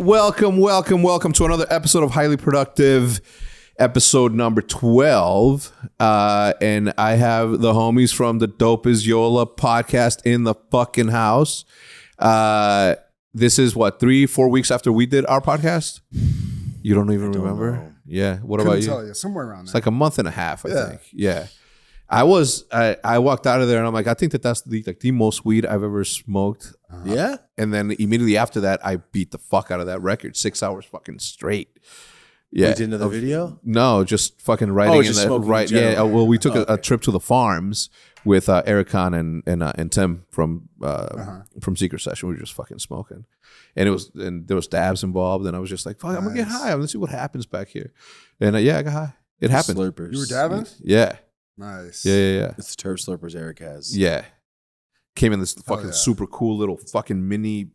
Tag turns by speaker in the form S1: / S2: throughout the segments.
S1: Welcome to another episode of Highly Productive, episode number 12. And I have the homies from the Dope As Yola podcast in the fucking house. This is what, 3-4 weeks after we did our podcast? You don't even remember?
S2: Know.
S1: Yeah. What
S3: Couldn't
S1: about you?
S3: tell you. Somewhere around there.
S1: It's like a month and a half, I think. Yeah. I walked out of there and I'm like, I think that's the most weed I've ever smoked.
S2: Yeah.
S1: And then immediately after that, I beat the fuck out of that record. 6 hours fucking straight. Yeah.
S2: You did another video?
S1: No, just fucking writing in
S2: just
S1: that.
S2: smoking
S1: Right.
S2: in general.
S1: Yeah. Well, we took a trip to the farms with Eric Khan and Tim from Secret Session. We were just fucking smoking. And there was dabs involved. And I was just like, fuck, I'm gonna get high. Let's see what happens back here. And I got high. It happened.
S2: Slurpers.
S3: You were dabbing?
S1: Yeah.
S3: Nice.
S1: Yeah.
S2: It's the Turf Slurpers Eric has.
S1: Yeah. Came in this fucking super cool little fucking mini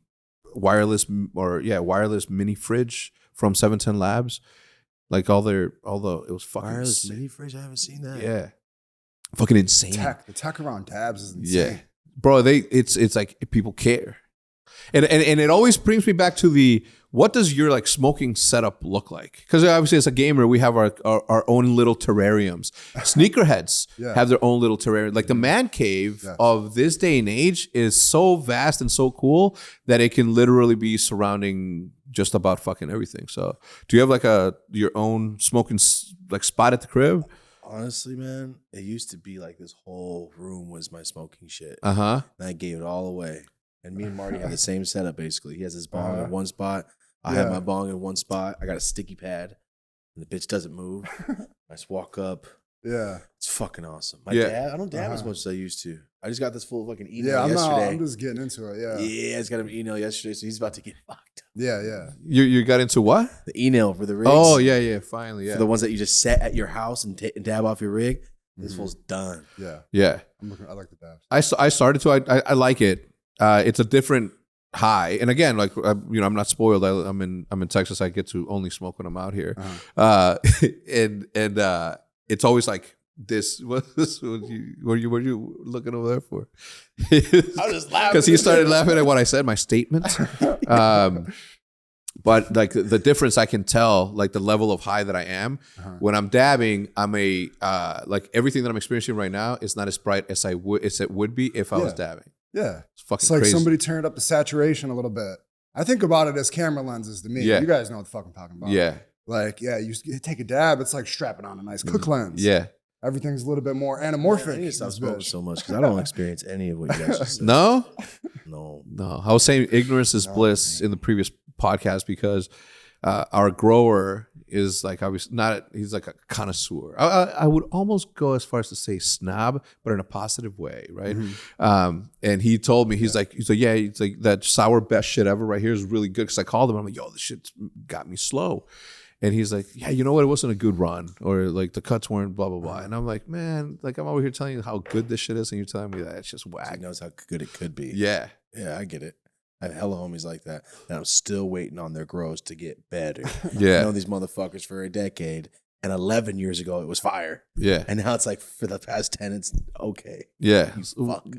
S1: wireless mini fridge from 710 Labs. Like although it was fucking
S2: Wireless mini fridge? I haven't seen that.
S1: Yeah. Fucking insane.
S3: The tech around dabs is insane.
S1: Yeah. Bro, it's like people care. And it always brings me back to what does your like smoking setup look like? Because obviously as a gamer, we have our own little terrariums. Sneakerheads have their own little terrarium. Like the man cave of this day and age is so vast and so cool that it can literally be surrounding just about fucking everything. So do you have like your own smoking like spot at the crib?
S2: Honestly, man, it used to be like this whole room was my smoking shit.
S1: Uh-huh.
S2: And I gave it all away. And me and Marty have the same setup, basically. He has his bong in one spot. I have my bong in one spot. I got a sticky pad. And the bitch doesn't move. I just walk up.
S3: Yeah.
S2: It's fucking awesome. My dad, I don't dab as much as I used to. I just got this full fucking email yesterday.
S3: I'm just getting into it, yeah.
S2: Yeah, I just got an email yesterday, so he's about to get fucked.
S3: Yeah.
S1: You got into what?
S2: The email for the rigs.
S1: Oh, yeah, finally, yeah.
S2: For the ones that you just set at your house and dab off your rig. This fool's done.
S3: Yeah. I like the dabs.
S1: I started to. I like it. It's a different high, and again, like I'm not spoiled. I'm in Texas. I get to only smoke when I'm out here, and it's always like this. What are you looking over there for?
S2: I was just laughing
S1: because he started laughing at what I said, my statement. But like the difference I can tell, like the level of high that I am when I'm dabbing, I'm like everything that I'm experiencing right now is not as bright as it would be if I was dabbing.
S3: Yeah.
S1: It's
S3: like
S1: crazy.
S3: Somebody turned up the saturation a little bit. I think about it as camera lenses to me.
S1: Yeah.
S3: You guys know what the fuck I'm talking about.
S1: Yeah.
S3: Like, you take a dab, it's like strapping on a nice cook lens.
S1: Yeah.
S3: Everything's a little bit more anamorphic.
S2: I need to stop smoking so much because I don't experience any of what you guys just said.
S1: No?
S2: No.
S1: I was saying ignorance is bliss in the previous podcast because our grower is like he's like a connoisseur. I would almost go as far as to say snob, but in a positive way, right? And he told me, he's like, that sour best shit ever right here is really good. Because I called him, I'm like, yo, this shit's got me slow. And he's like, yeah, you know what? It wasn't a good run, or like the cuts weren't blah blah blah. And I'm like, man, like I'm over here telling you how good this shit is, and you're telling me that it's just whack.
S2: He knows how good it could be.
S1: Yeah,
S2: I get it. I have hella homies like that, and I'm still waiting on their grows to get better.
S1: Yeah,
S2: I've known these motherfuckers for a decade, and 11 years ago it was fire.
S1: Yeah,
S2: and now it's like for the past 10, it's okay.
S1: Yeah.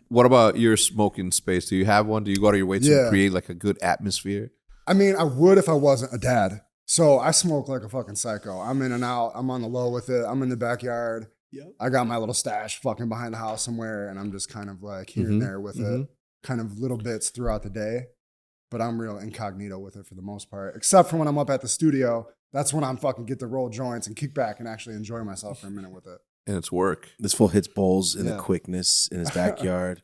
S1: What about your smoking space? Do you have one? Do you go out of your way to create like a good atmosphere?
S3: I mean, I would if I wasn't a dad. So I smoke like a fucking psycho. I'm in and out. I'm on the low with it. I'm in the backyard.
S2: Yep.
S3: I got my little stash fucking behind the house somewhere, and I'm just kind of like here and there with it, kind of little bits throughout the day. But I'm real incognito with it for the most part, except for when I'm up at the studio. That's when I'm fucking get to roll joints and kick back and actually enjoy myself for a minute with it.
S1: And it's work.
S2: This fool hits bowls in the quickness in his backyard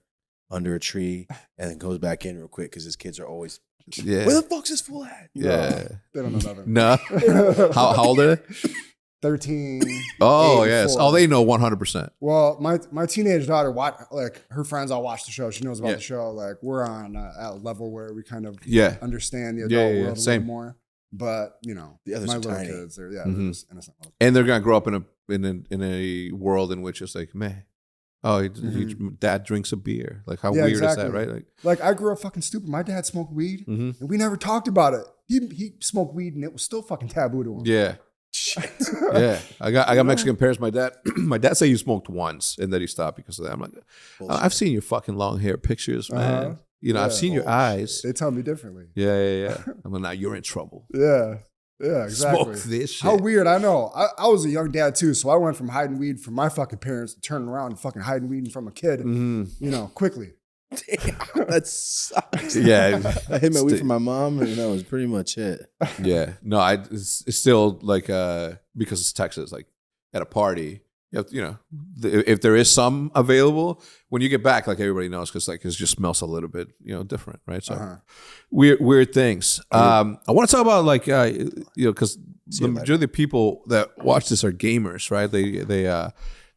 S2: under a tree, and then goes back in real quick because his kids are always, where the fuck's this fool at?
S1: Yeah.
S3: They don't know nothing.
S1: No. How old are they?
S3: 13.
S1: Oh, yes. 4. Oh, they know 100%.
S3: Well, my teenage daughter, like her friends all watch the show. She knows about the show. Like we're on a level where we kind of understand the adult world a little more. But the others my little
S2: tiny.
S3: kids, they're just innocent.
S1: And they're gonna grow up in a world in which it's like, man, dad drinks a beer. Like how weird is that, right?
S3: Like I grew up fucking stupid. My dad smoked weed, and we never talked about it. He smoked weed, and it was still fucking taboo to him.
S1: Yeah. Shit. Yeah. I got Mexican parents. My dad said you smoked once and then he stopped because of that. I'm like, I've seen your fucking long hair pictures, man. I've seen your eyes.
S3: They tell me differently.
S1: Yeah. I'm like, now you're in trouble.
S3: Yeah, exactly.
S1: Smoke this shit.
S3: How weird, I know. I was a young dad too, so I went from hiding weed from my fucking parents to turning around and fucking hiding weed from a kid, quickly.
S2: Damn, that sucks.
S1: Yeah.
S2: I hid my weed from my mom, and that was pretty much it.
S1: Yeah. No, it's still like, because it's Texas, like at a party, if there is some available, when you get back, like everybody knows, because like it just smells a little bit, different, right? So weird things. I want to talk about like, because the majority of the people that watch this are gamers, right?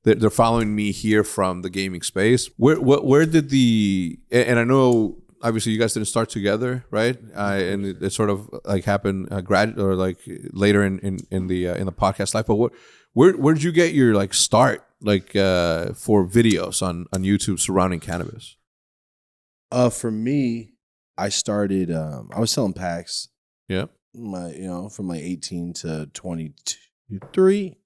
S1: They're following me here from the gaming space. Where did and I know obviously you guys didn't start together, right? And it sort of like happened or like later in the podcast life. But where did you get your like start like for videos on YouTube surrounding cannabis?
S2: For me, I started. I was selling packs.
S1: Yeah.
S2: From like 18 to 23.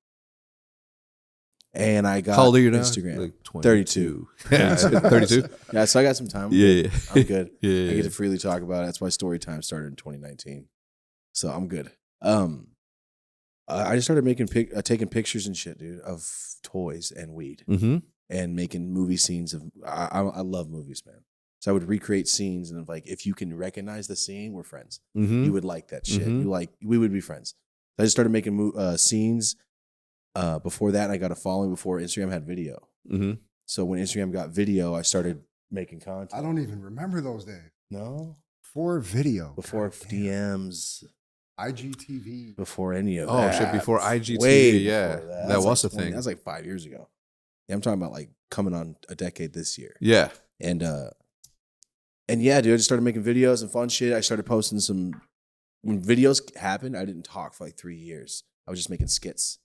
S2: And I got
S1: How old are you now?
S2: Instagram.
S1: Like
S2: 32.
S1: 32?
S2: Yeah, so I got some time.
S1: Yeah.
S2: I'm good.
S1: Yeah.
S2: I get to freely talk about it. That's why story time started in 2019. So I'm good. I just started taking pictures and shit, dude, of toys and weed, and making movie scenes of. I love movies, man. So I would recreate scenes, and like, if you can recognize the scene, we're friends. You would like that shit. We would be friends. So I just started making scenes. Before that, I got a following before Instagram had video. So when Instagram got video, I started making content.
S3: I don't even remember those days.
S2: No,
S3: before video,
S2: before DMs.
S3: IGTV.
S2: Before any of that.
S1: Oh, shit, before IGTV.
S2: Way
S1: yeah.
S2: before
S1: That was
S2: like
S1: a thing.
S2: That was like 5 years ago. Yeah, I'm talking about like coming on a decade this year.
S1: Yeah.
S2: And yeah, dude, I just started making videos and fun shit. I started posting when videos happened, I didn't talk for like 3 years. I was just making skits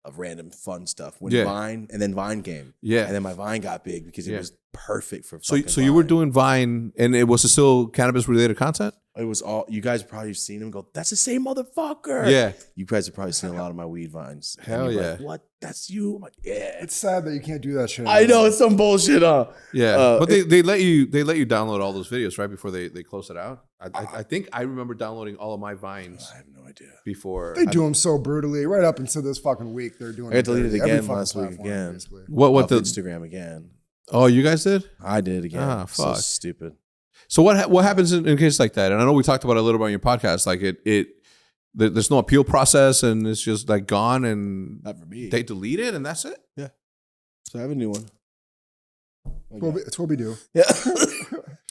S2: of random fun stuff. Vine, and then Vine came.
S1: Yeah.
S2: And then my Vine got big because it was perfect for
S1: So
S2: fucking
S1: you were
S2: Vine.
S1: doing Vine, and it was still cannabis related content?
S2: It was all, you guys have probably seen him go, that's the same motherfucker.
S1: Yeah.
S2: You guys have probably seen a lot of my weed vines.
S1: Hell
S2: and you're
S1: yeah.
S2: like, what? That's you? I'm like, yeah.
S3: It's sad that you can't do that shit.
S2: I know, it's some bullshit, huh?
S1: Yeah. But they let you download all those videos right before they close it out. I think I remember downloading all of my vines
S2: I have no idea.
S1: before.
S3: They do them so brutally. Right up until this fucking week, they're doing.
S2: I got deleted
S3: every
S2: again
S3: fucking
S2: last week
S3: platform,
S2: again.
S3: basically.
S1: What
S2: Off
S1: the
S2: Instagram again.
S1: Oh, you guys did?
S2: I did again.
S1: Ah,
S2: So
S1: fuck.
S2: stupid.
S1: So what happens in cases like that? And I know we talked about it a little bit on your podcast. Like there's no appeal process, and it's just like gone, and
S2: Not for me.
S1: they delete it, and that's it.
S2: So I have a new one.
S3: It's what we do.
S2: Yeah.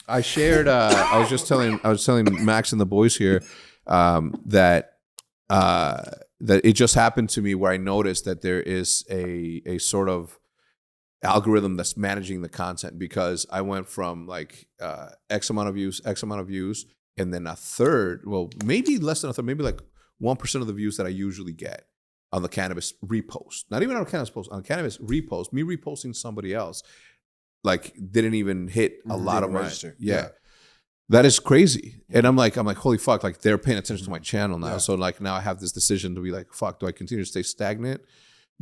S1: I shared. I was telling Max and the boys here that it just happened to me where I noticed that there is a sort of algorithm that's managing the content, because I went from like X amount of views, and then a third, well, maybe less than a third, maybe like 1% of the views that I usually get on the cannabis repost. Not even on cannabis post, on cannabis repost, me reposting somebody else, like didn't even hit a lot of my
S2: register.
S1: Yeah. That is crazy. And I'm like, holy fuck, like they're paying attention to my channel now.
S3: Yeah.
S1: So like now I have this decision to be like, fuck, do I continue to stay stagnant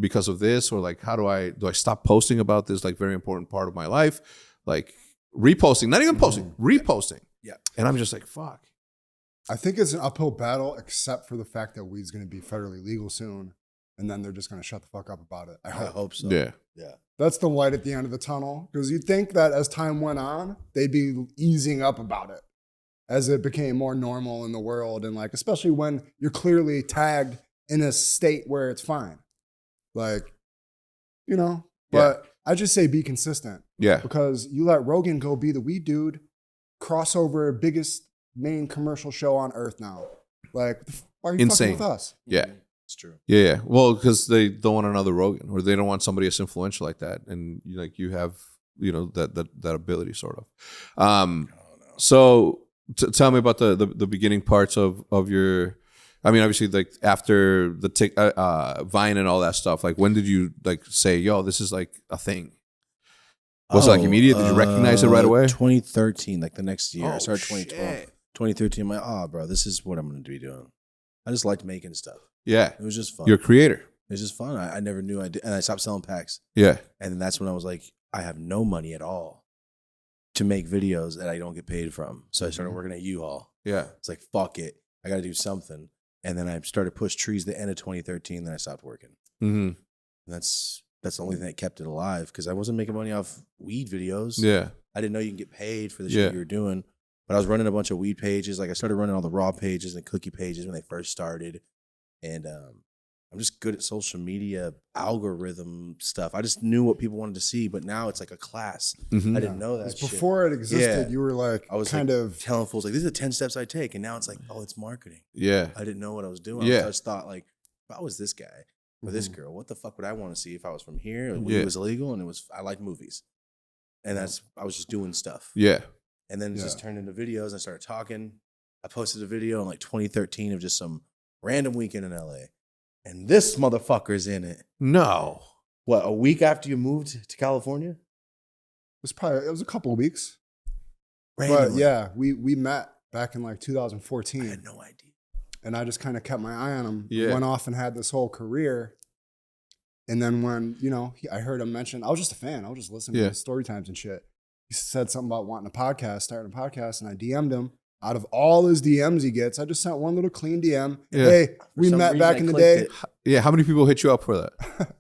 S1: because of this? Or like, how do I stop posting about this like very important part of my life? Like reposting, not even posting, reposting.
S2: Yeah.
S1: And I'm just like, fuck.
S3: I think it's an uphill battle, except for the fact that weed's going to be federally legal soon, and then they're just going to shut the fuck up about it. I
S2: I
S3: hope.
S2: hope so.
S1: Yeah.
S2: Yeah.
S3: That's the light at the end of the tunnel, because you'd think that as time went on, they'd be easing up about it as it became more normal in the world, and like especially when you're clearly tagged in a state where it's fine, like, you know. But I just say be consistent,
S1: Yeah.
S3: because you let Rogan go be the weed dude, crossover biggest main commercial show on earth now. Like, why are you
S1: Insane.
S3: fucking with us?
S1: Yeah.
S2: It's true.
S1: Yeah. Well, because they don't want another Rogan, or they don't want somebody as influential like that. And like you have, that ability sort of. So tell me about the beginning parts of your, I mean, obviously like after the Vine and all that stuff, like when did you like say, yo, this is like a thing? Was it like immediate? Did you recognize it right away?
S2: 2013, like the next year. I
S1: Oh,
S2: started 2012.
S1: shit.
S2: 2013, I'm like, oh, bro, this is what I'm going to be doing. I just liked making stuff.
S1: Yeah.
S2: It was just fun.
S1: You're a creator.
S2: It was just fun. I never knew I did. And I stopped selling packs.
S1: Yeah.
S2: And then that's when I was like, I have no money at all to make videos that I don't get paid from. So I started working at U-Haul.
S1: Yeah.
S2: It's like, fuck it. I got to do something. And then I started Push Trees the end of 2013. Then I stopped working.
S1: Mm-hmm.
S2: And that's the only thing that kept it alive because I wasn't making money off weed videos.
S1: Yeah.
S2: I didn't know you can get paid for the shit you were doing. But I was running a bunch of weed pages. Like I started running all the raw pages and cookie pages when they first started. And I'm just good at social media algorithm stuff. I just knew what people wanted to see, but now it's like a class.
S1: Mm-hmm.
S2: I didn't know that shit.
S3: Before it existed, you were like,
S2: I was
S3: kind
S2: like
S3: of
S2: telling fools like, these are the 10 steps I take. And now it's like, oh, it's marketing.
S1: Yeah.
S2: I didn't know what I was doing.
S1: Yeah.
S2: I just thought like, if I was this guy or this girl, what the fuck would I want to see if I was from here and weed was illegal and I liked movies. And I was just doing stuff.
S1: Yeah.
S2: And then it just turned into videos and I started talking. I posted a video in like 2013 of just some random weekend in LA. And this motherfucker's in it.
S1: No.
S2: What, a week after you moved to California?
S3: it was a couple of weeks.
S2: Randomly.
S3: But yeah, we met back in like 2014.
S2: I had no idea.
S3: And I just kind of kept my eye on him.
S1: Yeah.
S3: Went off and had this whole career. And then when, I heard him mention, I was just a fan. I was just listening to his story times and shit. He said something about wanting a podcast, starting a podcast, and I DM'd him. Out of all his DMs he gets, I just sent one little clean DM.
S1: Yeah.
S3: Hey, we met back in the day.
S1: Yeah. How many people hit you up for that?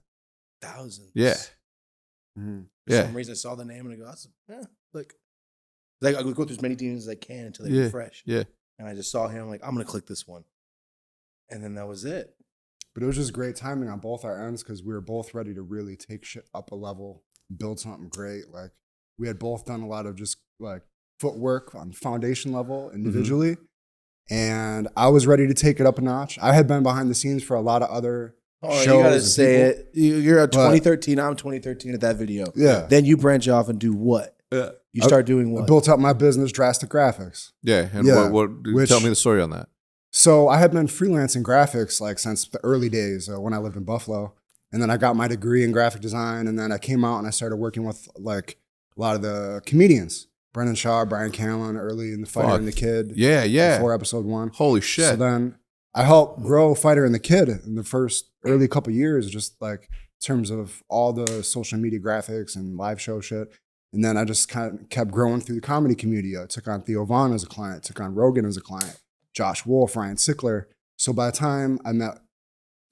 S2: Thousands.
S1: Yeah.
S3: Mm-hmm.
S2: For some reason I saw the name and I go, look. Like I would go through as many DMs as I can until they refresh.
S1: Yeah.
S2: And I just saw him like, I'm going to click this one. And then that was it.
S3: But it was just great timing on both our ends because we were both ready to really take shit up a level, build something great. Like we had both done a lot of just like footwork on foundation level individually. And I was ready to take it up a notch. I had been behind the scenes for a lot of other shows.
S2: You got to say people. You're at 2013. I'm 2013 at that video.
S3: Yeah.
S2: Then you branch off and do what? You start doing what?
S3: I built up my business, Drastic Graphics.
S1: Yeah. And tell me the story on that.
S3: So I had been freelancing graphics like since the early days when I lived in Buffalo. And then I got my degree in graphic design. And then I came out and I started working with like a lot of the comedians. Brendan Shaw, Brian Callen, early in the Fighter and the Kid.
S1: Yeah, yeah.
S3: Before episode 1.
S1: Holy shit.
S3: So then I helped grow Fighter and the Kid in the first early couple years, just like in terms of all the social media graphics and live show shit. And then I just kind of kept growing through the comedy community. I took on Theo Vaughn as a client, took on Rogan as a client, Josh Wolf, Ryan Sickler. So by the time I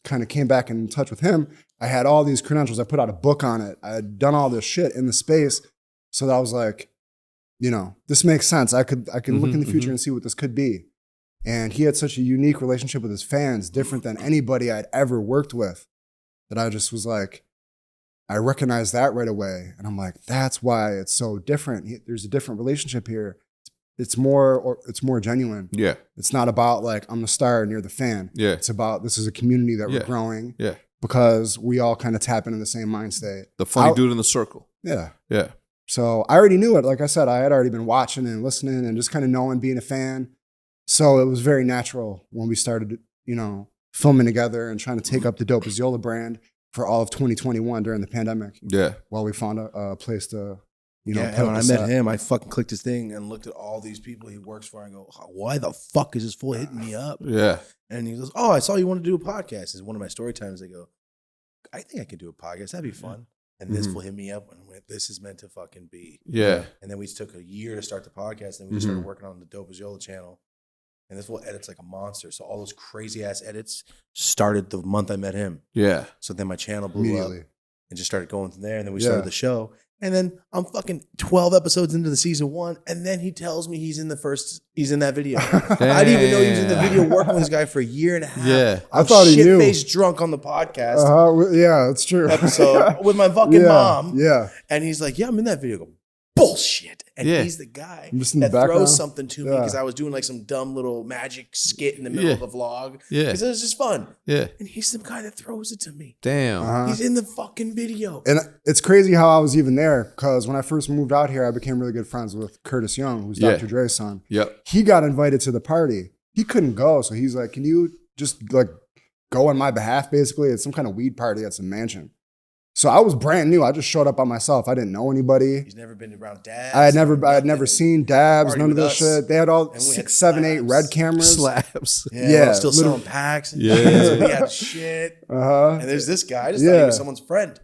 S3: kind of came back in touch with him, I had all these credentials. I put out a book on it. I had done all this shit in the space. So that I was like, this makes sense. I could look in the future and see what this could be. And he had such a unique relationship with his fans, different than anybody I'd ever worked with, that I just was like, I recognized that right away. And I'm like, that's why it's so different. There's a different relationship here. It's more genuine.
S1: Yeah.
S3: It's not about like, I'm the star and you're the fan.
S1: Yeah.
S3: It's about, this is a community that we're growing.
S1: Yeah.
S3: Because we all kind of tap into the same mind state.
S1: The funny dude in the circle.
S3: Yeah.
S1: Yeah.
S3: So I already knew it. Like I said, I had already been watching and listening and just kind of knowing, being a fan. So it was very natural when we started, filming together and trying to take up the Dope As Yola brand for all of 2021 during the pandemic.
S1: Yeah.
S3: While we found a place to,
S2: when I met him, I fucking clicked his thing and looked at all these people he works for and go, why the fuck is this fool hitting me up?
S1: Yeah.
S2: And he goes, oh, I saw you want to do a podcast. It's one of my story times. I go, I think I could do a podcast. That'd be fun. And this fool hit me up and went, this is meant to fucking be.
S1: Yeah.
S2: And then we took a year to start the podcast. And we just started working on the Dope As Yola channel. And this fool edits like a monster. So all those crazy ass edits started the month I met him.
S1: Yeah.
S2: So then my channel blew up and just started going from there. And then we started the show. And then I'm fucking 12 episodes into the season 1. And then he tells me he's in that video. I didn't even know he was in the video working with this guy for a year and a half.
S1: Yeah.
S3: I thought he knew.
S2: Shit-faced drunk on the podcast.
S3: Yeah, it's true.
S2: Episode with my fucking mom.
S3: Yeah.
S2: And he's like, yeah, I'm in that video. I go, bullshit. And he's the guy that throws something to me because I was doing like some dumb little magic skit in the middle of the vlog. Yeah. Because it was just fun.
S1: Yeah.
S2: And he's the guy that throws it to me.
S1: Damn.
S2: He's in the fucking video.
S3: And it's crazy how I was even there because when I first moved out here, I became really good friends with Curtis Young, who's Dr. Dre's son.
S1: Yep.
S3: He got invited to the party. He couldn't go. So he's like, can you just like go on my behalf, basically? It's some kind of weed party at some mansion. So I was brand new. I just showed up by myself. I didn't know anybody.
S2: He's never been around Dabs.
S3: I had never seen Dabs, none of this shit. They had all 6, 7, 8 red cameras.
S1: Slabs.
S2: Yeah. Still selling packs. And shit. We had shit. And there's this guy. I just thought he was someone's friend.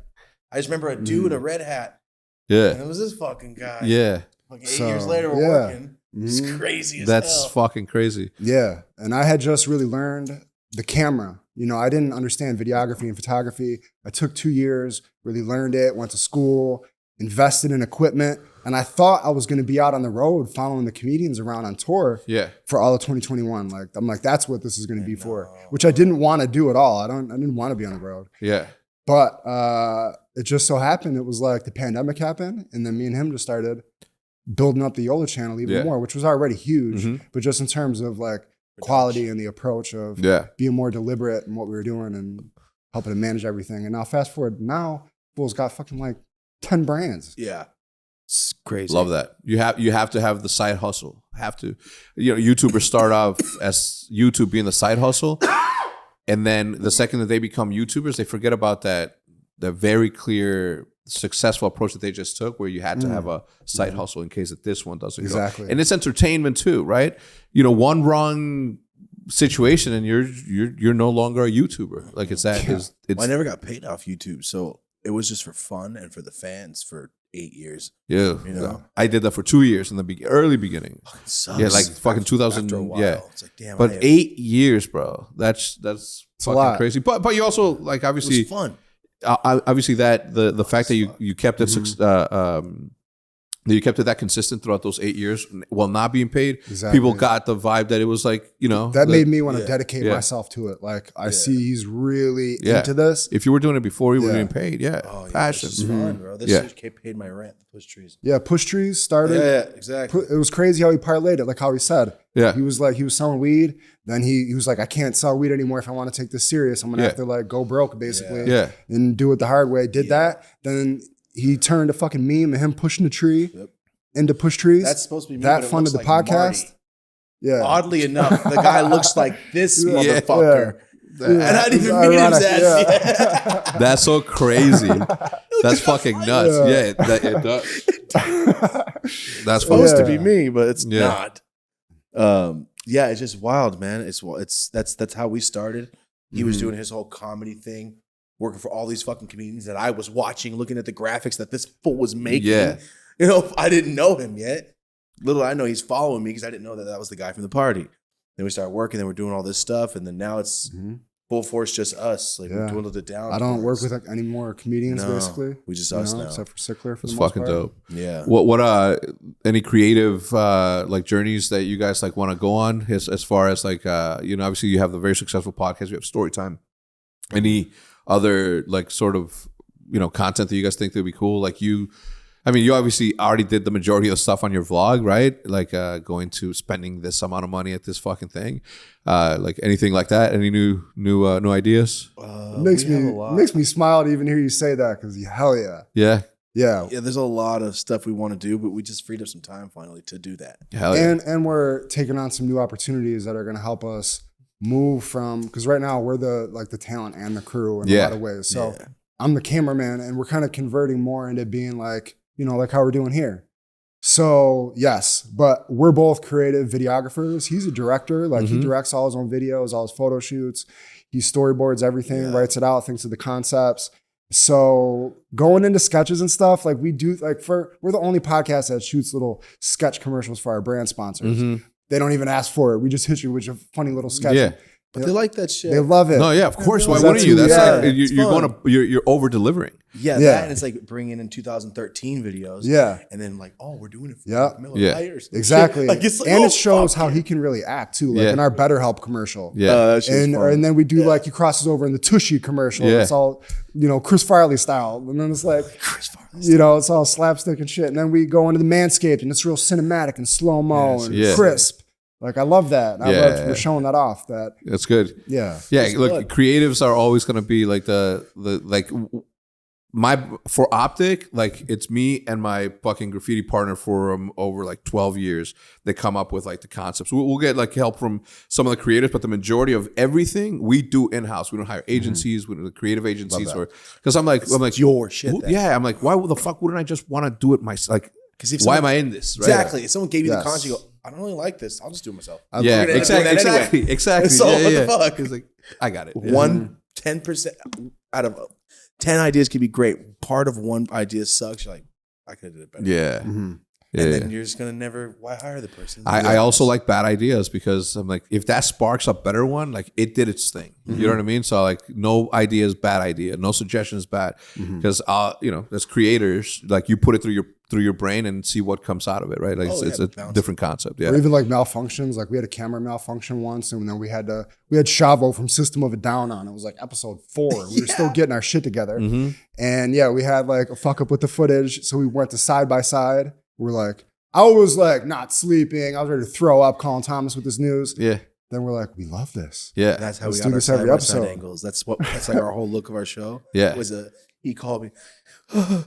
S2: I just remember a dude in a red hat.
S1: Yeah.
S2: And it was this fucking guy.
S1: Yeah.
S2: Like 8 years later, we're working. It's crazy as
S1: That's
S2: hell.
S1: fucking crazy.
S3: Yeah. And I had just really learned the camera. You know, I didn't understand videography and photography. I took 2 years, really learned it, went to school, invested in equipment. And I thought I was going to be out on the road following the comedians around on tour for all of 2021. Like, I'm like, that's what this is going to be for, which I didn't want to do at all. I didn't want to be on the road.
S1: Yeah.
S3: But it just so happened, it was like the pandemic happened. And then me and him just started building up the Yola channel even more, which was already huge. But just in terms of like quality and the approach of being more deliberate in what we were doing and helping to manage everything. And now fast forward, now Bull's got fucking like 10 brands.
S2: Yeah. It's crazy.
S1: Love that. You have to have the side hustle. Have to. You know, YouTubers start off as YouTube being the side hustle. And then the second that they become YouTubers, they forget about the very clear, successful approach that they just took, where you had to have a side hustle in case that this one doesn't go. And it's entertainment too, right? You know, one wrong situation and you're no longer a YouTuber. Like it's that. It's,
S2: I never got paid off YouTube, so it was just for fun and for the fans for 8 years.
S1: Yeah,
S2: you know,
S1: I did that for 2 years in the early beginning.
S2: Sucks.
S1: Yeah, like fucking 2000.
S2: After a while,
S1: yeah,
S2: it's like damn.
S1: But 8 years, bro. That's fucking crazy. But you also like obviously
S2: it was fun.
S1: Obviously that the fact that you kept it that you kept it that consistent throughout those 8 years while not being paid. People got the vibe that it was like, you know,
S3: that made me want to dedicate myself to it. Like I see he's really into this.
S1: If you were doing it before you were getting paid,
S2: passion. This is fun, bro. This paid my rent. The Push Trees.
S3: Yeah, Push Trees started.
S2: Yeah, exactly.
S3: It was crazy how he parlayed it, like how he said.
S1: Yeah.
S3: He was selling weed. Then he was like, I can't sell weed anymore if I want to take this serious. I'm gonna have to like go broke basically. And do it the hard way. Did that. Then he turned a fucking meme of him pushing the tree into Push Trees.
S2: That's supposed to be me,
S3: that funded the podcast. Marty. Yeah.
S2: Oddly enough, the guy looks like this motherfucker. And I didn't even meet his ass.
S1: That's so crazy. That's fucking nuts. Yeah, it does. That's
S2: supposed to be me, but it's not. It's just wild, man. That's how we started. He was doing his whole comedy thing, working for all these fucking comedians that I was watching, looking at the graphics that this fool was making.
S1: Yeah.
S2: You know, I didn't know him yet. Little I know he's following me because I didn't know that was the guy from the party. Then we started working, then we're doing all this stuff, and then now it's full force just us. Like we dwindled it down.
S3: I don't work with any more comedians basically.
S2: We just us now.
S3: Except for Sickler for
S1: it's
S3: the most
S1: fucking
S3: part.
S1: Dope.
S2: Yeah.
S1: What any creative like journeys that you guys like want to go on as far as like you know, obviously you have the very successful podcast, you have Storytime. Any other like sort of, you know, content that you guys think that would be cool? Like you obviously already did the majority of the stuff on your vlog, right? Like going to spending this amount of money at this fucking thing. Like anything like that? Any new ideas?
S3: It makes me smile to even hear you say that because hell yeah.
S1: Yeah.
S3: Yeah.
S2: Yeah, there's a lot of stuff we want to do, but we just freed up some time finally to do that.
S1: Hell yeah.
S3: And we're taking on some new opportunities that are going to help us move from, because right now we're the talent and the crew in a lot of ways. So I'm the cameraman and we're kind of converting more into being like, you know, like how we're doing here. So yes, but we're both creative videographers. He's a director. Like he directs all his own videos, all his photo shoots. He storyboards everything, writes it out, thinks of the concepts. So going into sketches and stuff, like we do, like we're the only podcast that shoots little sketch commercials for our brand sponsors. They don't even ask for it. We just hit you with a funny little sketch.
S1: Yeah.
S2: But they like that shit.
S3: They love it.
S1: No, yeah, of course. Why wouldn't you? That's like you're over delivering.
S2: Yeah, that and it's like bringing in 2013 videos.
S3: Yeah,
S2: and then like, oh, we're doing it for Miller Light.
S3: Exactly.
S2: Like, it's like,
S3: and it shows how he can really act too. Like in our BetterHelp commercial.
S1: Yeah,
S3: and then we do like he crosses over in the Tushy commercial. Yeah. It's all, you know, Chris Farley style, and then it's like you know, it's all slapstick and shit. And then we go into the Manscaped, and it's real cinematic and slow mo and crisp. Like I love that. And I love we're showing that off. That's
S1: good.
S3: Yeah.
S1: Yeah. Look, creatives are always going to be like for Optic, like it's me and my fucking graffiti partner for over like 12 years that come up with like the concepts. We'll get like help from some of the creators, but the majority of everything we do in-house. We don't hire agencies, we don't do creative agencies, or because I'm like
S2: your shit.
S1: Yeah. I'm like, why the fuck wouldn't I just want to do it myself? Like, why am I in this? Right?
S2: Exactly. If someone gave you the concept, you go, I don't really like this. I'll just do it myself.
S1: Exactly.
S2: So what the fuck?
S1: It's like, I got it.
S2: 10% out of 10 ideas can be great. Part of one idea sucks. You're like, I could have did it better.
S1: Yeah. Yeah,
S2: and then you're just gonna never. Why hire the person?
S1: I also like bad ideas because I'm like, if that sparks a better one, like it did its thing. You know what I mean? So like, no idea is bad idea. No suggestion is bad because as creators, like you put it through your brain and see what comes out of it, right? Like it's a different concept. Yeah.
S3: Or even like malfunctions. Like we had a camera malfunction once, and then we had Shavo from System of a Down on. It was like episode 4. We were still getting our shit together, and we had like a fuck up with the footage. So we went to side by side. We're like, I was like not sleeping. I was ready to throw up calling Thomas with this news.
S1: Yeah.
S3: Then we're like, we love this.
S1: Yeah.
S2: That's how
S3: Let's
S2: we
S3: do
S2: got our
S3: this every
S2: side-by-side
S3: episode.
S2: angles. That's like our whole look of our show.
S1: Yeah.
S2: He called me. I'm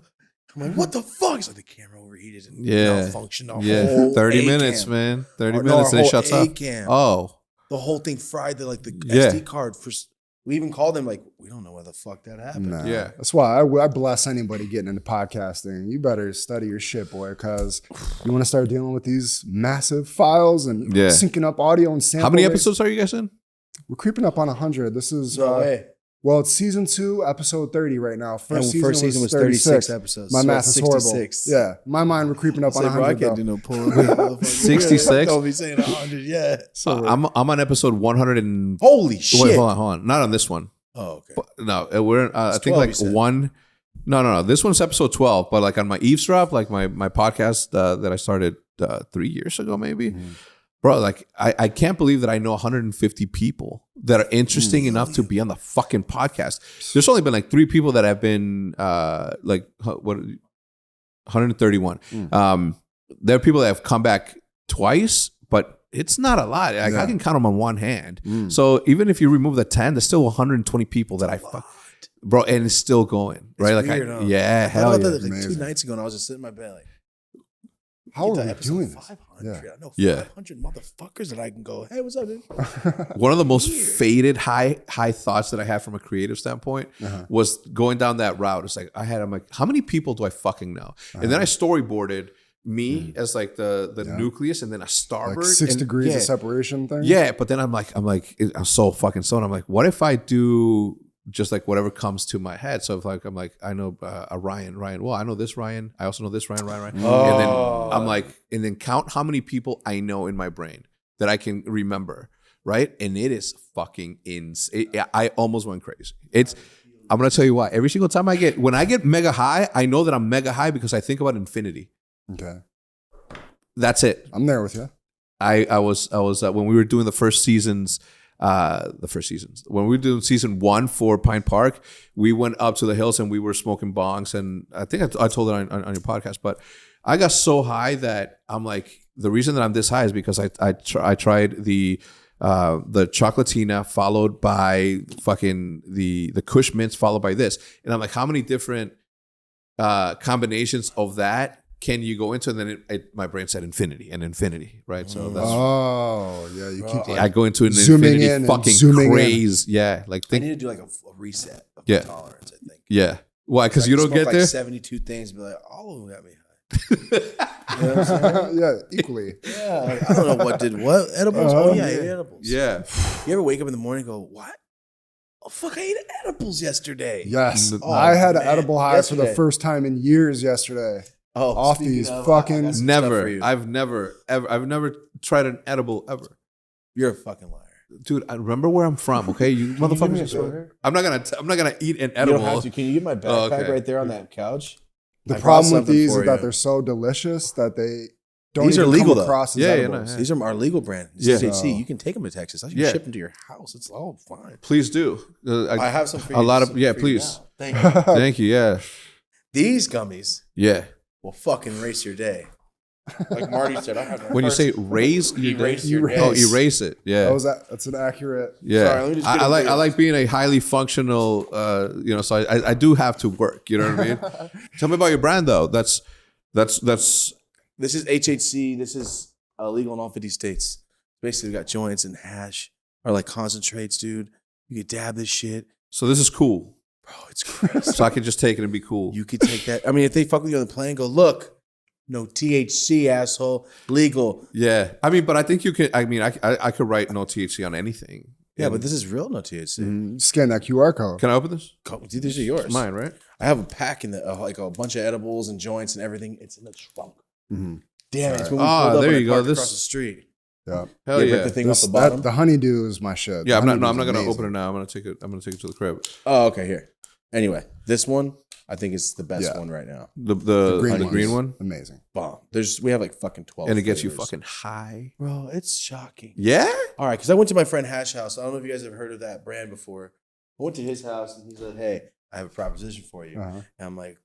S2: like, what the fuck? He's like, the camera overheated and malfunctioned. The whole
S1: 30 minutes,
S2: A-cam.
S1: man. 30
S2: No,
S1: minutes and
S2: our
S1: it shuts
S2: whole
S1: off.
S2: A-cam.
S1: Oh.
S2: The whole thing fried the SD card. We even called them like, we don't know why the fuck that happened.
S3: Nah.
S1: Yeah.
S3: That's why I bless anybody getting into podcasting. You better study your shit, boy, because you want to start dealing with these massive files and syncing up audio and sample
S1: How many
S3: rates.
S1: episodes are you guys in?
S3: We're creeping up on 100. This is
S2: No way.
S3: well, it's season 2, episode 30 right now. First season was
S2: 36 episodes.
S3: My
S2: So
S3: math
S2: that's
S3: is horrible.
S2: 66.
S3: Yeah, my mind, we're creeping up on
S2: Say, bro,
S3: 100.
S2: I can't
S3: though.
S2: do no pulling.
S1: 66?
S2: Don't be saying 100 yet.
S3: So
S1: I'm on episode 100 and
S2: Holy shit.
S1: wait, hold on. Not on this one.
S2: Oh, okay.
S1: But, no, we're I think
S2: 12,
S1: like
S2: you said.
S1: one. No. This one's episode 12, but like on my eavesdrop, like my podcast that I started 3 years ago, maybe. Bro, like I can't believe that I know 150 people that are interesting enough to be on the fucking podcast. There's only been like 3 people that have been like what 131. There are people that have come back twice, but it's not a lot. Like, I can count them on one hand. So even if you remove the 10, there's still 120 people that I fuck. Bro, and it's still going, right?
S2: It's
S1: like,
S2: weird, huh?
S1: yeah,
S2: I
S1: hell
S2: thought
S1: yeah.
S2: that like 2
S3: Amazing.
S2: nights ago, and I was just sitting in my bed like,
S3: how are
S2: get to
S3: we
S2: episode
S3: doing this?
S2: 500. I know
S1: Yeah.
S2: 500 motherfuckers that I can go, hey, what's up, dude?
S1: One of the most faded high thoughts that I had from a creative standpoint was going down that route. It's like I'm like, how many people do I fucking know? And then I storyboarded me as like the nucleus, and then a starboard,
S3: Like 6
S1: and,
S3: degrees of separation thing.
S1: Yeah, but then I'm so fucking stoned. I'm like, what if I do just like whatever comes to my head? So if I'm like, I know a Ryan. Well, I know this Ryan. I also know this Ryan. And then I'm like, and then count how many people I know in my brain that I can remember, right? And it is fucking insane. I almost went crazy. I'm gonna tell you why. Every single time when I get mega high, I know that I'm mega high because I think about infinity.
S3: Okay.
S1: That's it.
S3: I'm there with you.
S1: I was when we were doing the first seasons, when we were doing season 1 for Pine Park, we went up to the hills and we were smoking bongs, and I think I told it on your podcast, but I got so high that I'm like, the reason that I'm this high is because I tried the chocolatina followed by fucking the Kush mints followed by this, and I'm like, how many different combinations of that can you go into? And then my brain said infinity, right? So that's
S3: you keep
S1: I go into an
S3: zooming
S1: infinity
S3: in and
S1: fucking
S3: zooming
S1: craze. Yeah, like
S2: I
S1: think.
S2: need to do like a reset of
S1: Yeah.
S2: tolerance, I think.
S1: Yeah, why? Because you don't
S2: smoke
S1: get
S2: like
S1: there.
S2: 72 things, but like, all of them got me high. You know what I'm saying?
S3: yeah, equally.
S2: Yeah, like, I don't know what did what. Edibles? Oh, yeah, I ate edibles.
S1: Yeah,
S2: You ever wake up in the morning and go, what? Oh, fuck, I ate edibles yesterday.
S3: Yes.
S1: Oh,
S3: I had an
S2: man.
S3: edible high for the
S2: Yesterday.
S3: first time in years yesterday.
S2: Oh,
S3: Off
S2: speaking
S3: these
S2: of,
S3: fucking-
S2: I got some stuff for
S1: never.
S2: you.
S1: I've never tried an edible ever,
S2: You're a fucking liar.
S1: dude. I remember where I'm from. Okay, you motherfuckers. I'm not gonna eat an
S2: You
S1: edible.
S2: don't have to. Can you get my backpack
S1: Oh, okay.
S2: right there on that couch?
S3: The
S2: I
S3: problem
S2: brought
S3: with these
S2: something
S3: is
S2: for
S3: that
S2: you.
S3: they're so delicious that they don't
S2: These
S3: even
S2: are legal,
S3: come
S2: though.
S3: across as
S1: Yeah,
S3: edibles.
S1: yeah.
S2: These are our legal brand.
S1: Yeah.
S2: CHC. You can take them to Texas. I can
S1: Yeah.
S2: ship them to your house. It's all fine.
S1: Please do.
S2: I have some for you.
S1: a lot of
S2: for you
S1: please.
S2: now. Thank you.
S1: Thank you. Yeah,
S2: These gummies
S1: yeah.
S2: will fucking erase your day. Like Marty said, I had my
S1: When you
S2: first-
S1: say raise your
S2: Erase
S1: day,
S2: your day.
S1: oh, erase it. Yeah.
S3: That's an accurate.
S1: Yeah,
S2: Sorry, let me just get
S1: I
S2: a
S1: like
S2: beer.
S1: being a highly functional. So I do have to work. You know what I mean? Tell me about your brand though. That's
S2: This is HHC. This is legal in all 50 states. Basically, we got joints and hash or like concentrates, dude. You could dab this shit.
S1: so this is cool.
S2: Bro, it's crazy.
S1: So I can just take it and be cool.
S2: You could take that. I mean, if they fuck with you on the plane, go, look, no THC, asshole, legal.
S1: Yeah, I mean, but I think you can. I mean, I could write no THC on anything.
S2: Yeah,
S1: And-
S2: but this is real no THC.
S3: Scan that QR code.
S1: can I open this?
S2: Dude, these are yours.
S1: It's mine, right?
S2: I have a pack in the like a bunch of edibles and joints and everything. It's in the trunk. Damn it! It's when we
S1: Ah,
S2: pulled up
S1: there
S2: and
S1: you
S2: I
S1: go.
S2: parked
S1: This-
S2: across the street.
S3: Yeah.
S1: Hell
S2: Rip
S1: yeah.
S2: the thing off the bottom.
S3: The honeydew is my shit.
S1: Yeah,
S3: The
S1: I'm not
S3: honeydew's
S1: gonna
S3: amazing.
S1: open it now. I'm gonna take it to the crib.
S2: Oh, okay. Here. Anyway, this one I think is the best
S3: Yeah.
S2: one right now.
S1: The
S3: one's
S1: green one,
S3: Amazing.
S2: Bomb. We have like fucking 12.
S1: and it gets you
S2: flavors.
S1: fucking high.
S2: Bro, it's shocking.
S1: Yeah.
S2: All right, because I went to my friend Hash House. I don't know if you guys have heard of that brand before. I went to his house and he said, "Hey, I have a proposition for you."
S3: Uh-huh.
S2: And I'm like,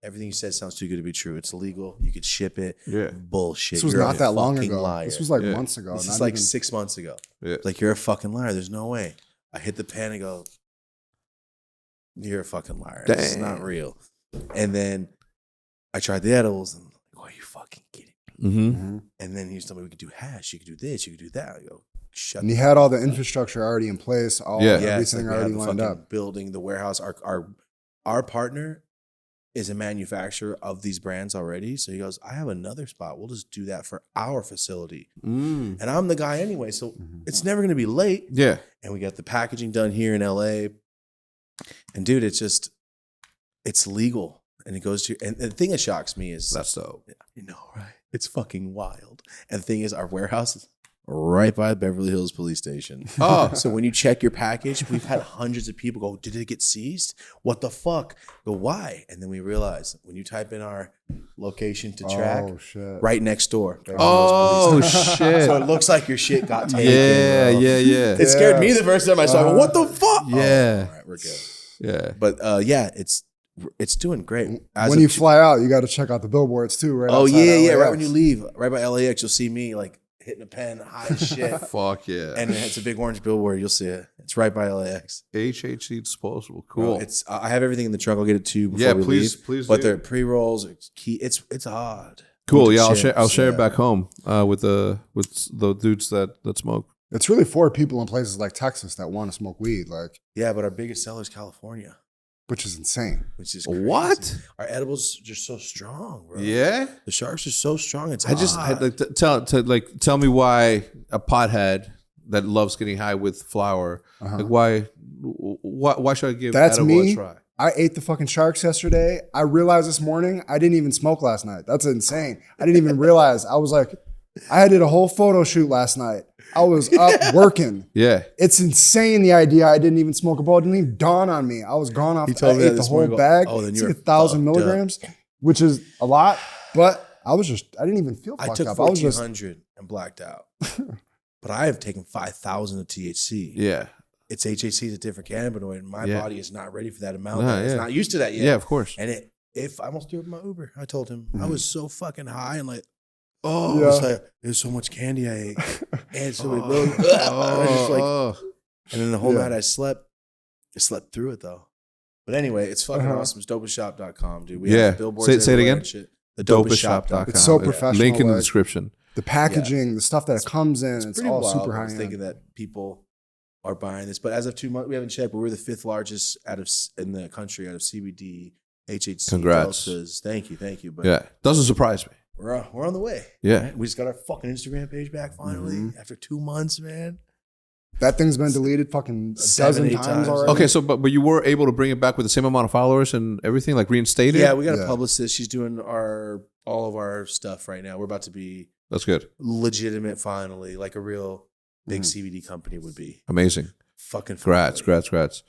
S2: "Everything you said sounds too good to be true. It's illegal. You could ship it.
S1: Yeah.
S2: Bullshit.
S3: This was
S2: You're a
S3: not that long
S2: fucking
S3: ago.
S2: Liar.
S3: This was like
S1: Yeah.
S3: months ago.
S2: This
S3: not
S2: is like
S3: even-
S2: 6 months ago.
S1: Yeah.
S2: Like, you're a fucking liar. There's no way." I hit the pan and go, "You're a fucking liar. This is not
S1: Dang.
S2: real." And then I tried the edibles and I'm like, "Oh, are you fucking kidding me?"
S1: Mm-hmm.
S3: Mhm.
S2: And then he was telling me we could do hash, you could do this, you could do that. I go, "Shut
S3: And he
S2: the
S3: had all the infrastructure already in place,
S1: Yeah.
S2: Yeah, it's like
S3: everything
S2: we have
S3: already
S2: the
S3: lined
S2: fucking
S3: up.
S2: building, the warehouse. Our partner is a manufacturer of these brands already. So he goes, "I have another spot. We'll just do that for our facility."
S1: Mm.
S2: And I'm the guy anyway, so
S3: Mhm.
S2: it's never gonna be late.
S1: Yeah.
S2: And we got the packaging done here in LA. And dude, it's legal. And it goes to, and the thing that shocks me is,
S1: That's dope.
S2: you know, right? It's fucking wild. And the thing is, our warehouse is right by Beverly Hills Police Station.
S1: Oh.
S2: So when you check your package, we've had hundreds of people go, "Did it get seized? What the fuck?" Go, "Why?" And then we realize when you type in our location to track,
S3: Oh shit!
S2: right next door. Beverly
S1: Oh
S2: Hills Police Station.
S1: shit.
S2: So it looks like your shit got taken.
S1: Yeah,
S2: bro.
S1: yeah.
S2: It scared me the first time I saw it. I go, "What the fuck?"
S1: Yeah.
S2: Oh, all right, we're good.
S1: Yeah.
S2: But yeah, it's doing great. As
S3: When
S2: of
S3: you
S2: two-
S3: fly out, you got to check out the billboards too, right?
S2: Oh
S3: outside
S2: yeah. Right
S3: LAX.
S2: when you leave, right by LAX, you'll see me like hitting a pen, high as shit.
S1: Fuck yeah.
S2: And it's a big orange billboard. You'll see it. It's right by LAX.
S1: HHC disposable.
S2: Bro,
S1: Cool.
S2: I have everything in the trunk. I'll get it to you before
S1: Yeah,
S2: we
S1: please,
S2: leave.
S1: please
S2: But
S1: do.
S2: they're pre-rolls. It's key. It's odd.
S1: Cool.
S2: With the
S1: Yeah, I'll
S2: chips,
S1: share
S2: yeah.
S1: it back home with the dudes that smoke.
S3: It's really for people in places like Texas that want to smoke weed, like,
S2: Yeah, but our biggest seller is California,
S3: which is insane.
S2: which is crazy.
S1: What?
S2: Our edibles are just so strong, bro.
S1: Yeah.
S2: The sharps are so strong. It's
S1: I just
S2: odd.
S1: like tell me why a pothead that loves getting high with flour,
S3: Uh-huh.
S1: like why should I give
S3: That's
S1: edible
S3: me.
S1: a try?
S3: I ate the fucking sharks yesterday. I realized this morning I didn't even smoke last night. That's insane. I didn't even realize. I was like, I did a whole photo shoot last night. I was up working.
S1: Yeah.
S3: It's insane the idea I didn't even smoke a bowl. It didn't even dawn on me. I was gone off.
S2: He told
S3: I
S2: me
S3: ate
S2: that
S3: the
S2: this
S3: whole
S2: morning.
S3: bag.
S2: Oh, then
S3: it's
S2: you
S3: like
S2: were
S3: 1,000
S2: fucked up.
S3: milligrams, which is a lot. But I didn't even feel
S2: I
S3: fucked
S2: took
S3: up. I was just
S2: 1,400 and blacked out. But I have taken 5,000 of THC.
S1: Yeah.
S2: It's HHC is a different cannabinoid, and my
S1: Yeah.
S2: body is not ready for that amount.
S1: Nah,
S2: It's
S1: yeah.
S2: not used to that yet.
S1: Yeah, of course.
S2: And if I almost threw up my Uber, I told him I
S3: Mhm.
S2: was so fucking high and like,
S1: Oh,
S3: Yeah.
S2: it's like there's so much candy I ate, and so many milligrams. I just like, and then the whole
S3: Yeah.
S2: night I slept through it though. But anyway, it's fucking
S3: Uh-huh.
S2: awesome. It's dopeasshop.com, dude. We
S1: Yeah.
S2: have billboards
S1: Say it
S2: everywhere
S1: again?
S2: and shit. The
S1: Dopeshop.com.
S3: It's so
S1: Yeah.
S3: professional,
S1: Link in the
S3: like-
S1: description.
S3: the packaging, the stuff that comes in. It's
S2: pretty
S3: all
S2: wild.
S3: super
S2: I
S3: high
S2: was
S3: end.
S2: thinking that people are buying this, but as of 2 months, we haven't checked. But we're the 5th largest in the country out of CBD, HHC,
S1: Congrats.
S2: deltas. Thank you. But
S1: Yeah. Doesn't surprise me.
S2: we're on the way.
S1: Yeah.
S2: Right? We just got our fucking Instagram page back finally
S3: Mhm.
S2: after 2 months, man.
S3: That thing's been deleted fucking
S2: 7,
S3: dozen
S2: 8
S3: times
S2: times.
S3: already.
S1: Okay, so but you were able to bring it back with the same amount of followers and everything, like reinstated?
S2: Yeah, we got a
S3: Yeah.
S2: publicist. She's doing all of our stuff right now. We're about to be
S1: That's good.
S2: legitimate finally, like a real big
S3: Mhm.
S2: CBD company would be.
S1: Amazing.
S2: Fucking
S1: Congrats,
S2: finally.
S1: congrats.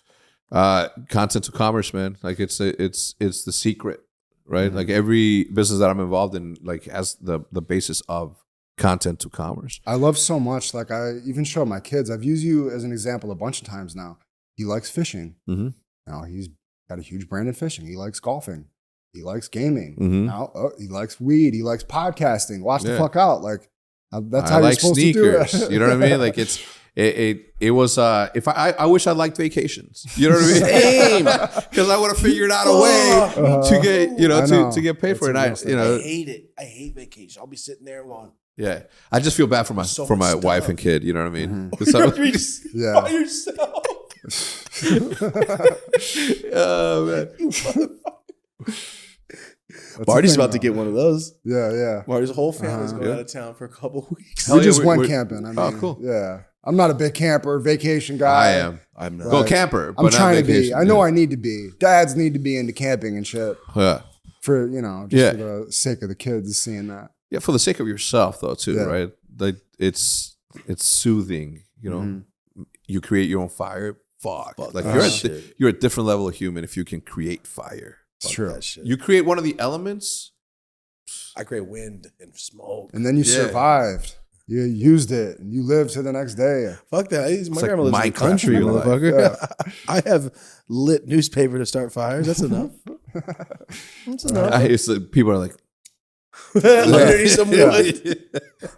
S1: Content to commerce, man. Like it's the secret, right?
S3: Mhm.
S1: Like every business that I'm involved in, like has the basis of content to commerce.
S3: I love so much. Like I even show my kids. I've used you as an example a bunch of times now. He likes fishing.
S1: Mhm.
S3: Now he's got a huge brand in fishing. He likes golfing. He likes gaming.
S1: Mhm.
S3: Now he likes weed. He likes podcasting. Watch the
S1: Yeah.
S3: fuck out. Like that's
S1: I
S3: how
S1: like
S3: you're supposed
S1: sneakers.
S3: to do it.
S1: You know what I mean? Like it was if I wish I liked vacations. You know what I mean? Because I would have figured out a way to get
S3: I know.
S1: to get paid for it.
S3: That's
S1: And
S3: a real
S2: I hate it. I hate vacation. I'll be sitting there going,
S1: yeah. I just feel bad for my
S2: So
S1: for my
S2: much
S1: wife
S2: stuff.
S1: and kid. You know what I mean?
S3: Mhm.
S1: 'Cause some-
S2: you're just
S3: Yeah.
S2: by yourself.
S1: oh man.
S3: That's the
S2: Marty's
S3: thing,
S2: about to
S3: though.
S2: get one of those.
S3: Yeah.
S2: Marty's whole family's
S3: Uh-huh.
S2: going
S1: Yeah.
S2: out of town for a couple of weeks.
S1: Hell
S3: We
S1: yeah,
S3: just went
S1: we-
S3: camping. I mean,
S1: Oh, cool.
S3: Yeah. I'm not a big camper, vacation guy.
S1: I am.
S2: I'm not.
S1: Go
S3: Right.
S1: camper. But
S3: I'm
S1: not
S3: trying to be.
S1: vacation.
S3: I know
S1: Yeah.
S3: I need to be. Dads need to be into camping and shit
S1: Yeah.
S3: for, just
S1: Yeah.
S3: for the sake of the kids seeing that.
S1: Yeah, for the sake of yourself though too,
S3: Yeah.
S1: right? Like it's soothing, you know. You create your own fire. Fuck. Like you're a different level of human if you can create fire.
S3: It's true.
S2: That shit.
S1: You create one of the elements.
S2: I create wind and smoke.
S3: And then you survived. You used it and you lived to the next day.
S2: Fuck that. My
S1: like
S2: grandma lives in the country,
S1: Minecraft,
S2: motherfucker. I have lit newspaper to start fires. That's enough. That's enough.
S1: People are like,
S2: underneath some wood.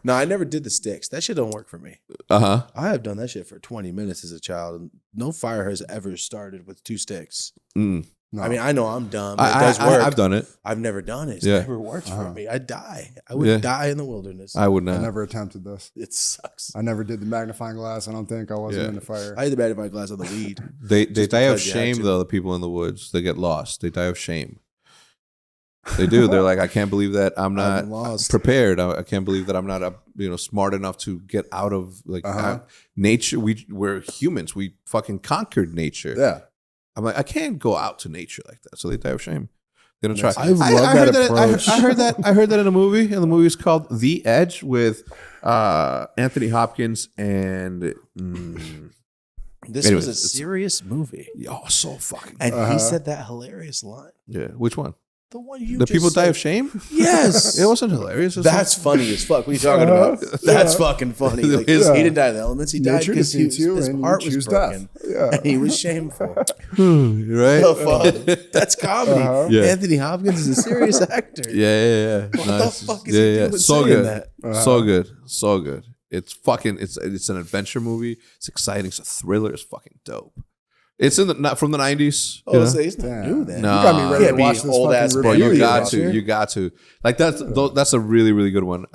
S2: No, I never did the sticks. That shit don't work for me.
S1: I
S2: have done that shit for 20 minutes as a child, and no fire has ever started with 2 sticks.
S3: No.
S2: I mean, I know I'm dumb. But it does work.
S1: I've done it.
S2: I've never done it. It's
S1: Yeah.
S2: never worked for me. I'd die. I would die in the wilderness.
S1: I would not.
S3: I never attempted this.
S2: It sucks.
S3: I never did the magnifying glass. I don't think I wasn't in the fire.
S2: I had the magnifying glass on the weed.
S1: They die of
S2: because you had
S1: shame
S2: to.
S1: though. The people in the woods, they get lost. They die of shame. They do. They're like, I can't believe that I'm not
S2: lost.
S1: prepared. I can't believe that I'm not smart enough to get out of nature. We're humans. We fucking conquered nature.
S3: Yeah.
S1: I'm like, I can't go out to nature like that. So they die of shame. They don't try.
S2: I love that approach.
S1: I heard that in a movie, and the movie is called The Edge with Anthony Hopkins and.
S2: This was a serious movie.
S1: Oh, so fucking.
S2: And he said that hilarious line.
S1: Yeah, which one?
S2: The one you
S1: The
S2: just
S1: people
S2: said.
S1: die of shame?
S2: Yes.
S1: It wasn't hilarious.
S2: That's funny as fuck. What are you talking about? That's fucking funny. Like, He didn't die of the elements. He died
S3: Nature
S2: because
S3: defeats you
S2: his
S3: and
S2: heart
S3: you
S2: was
S3: choose
S2: broken.
S3: death. Yeah.
S2: And he was shameful.
S1: right?
S2: The fuck? That's comedy.
S1: Yeah.
S2: Anthony Hopkins is a serious actor.
S1: Yeah.
S2: What
S1: Nice.
S2: the fuck is he doing
S1: So
S2: saying
S1: good.
S2: that?
S1: So good. It's fucking. It's an adventure movie. It's exciting. It's a thriller. It's fucking dope. It's not from the 90s.
S2: Oh, so he's not new then.
S1: No.
S3: You got me ready
S2: Can't
S3: to watch
S2: be
S3: this
S2: old ass
S3: fucking
S2: bro.
S3: review.
S1: You got to. Like that's a really, really good one.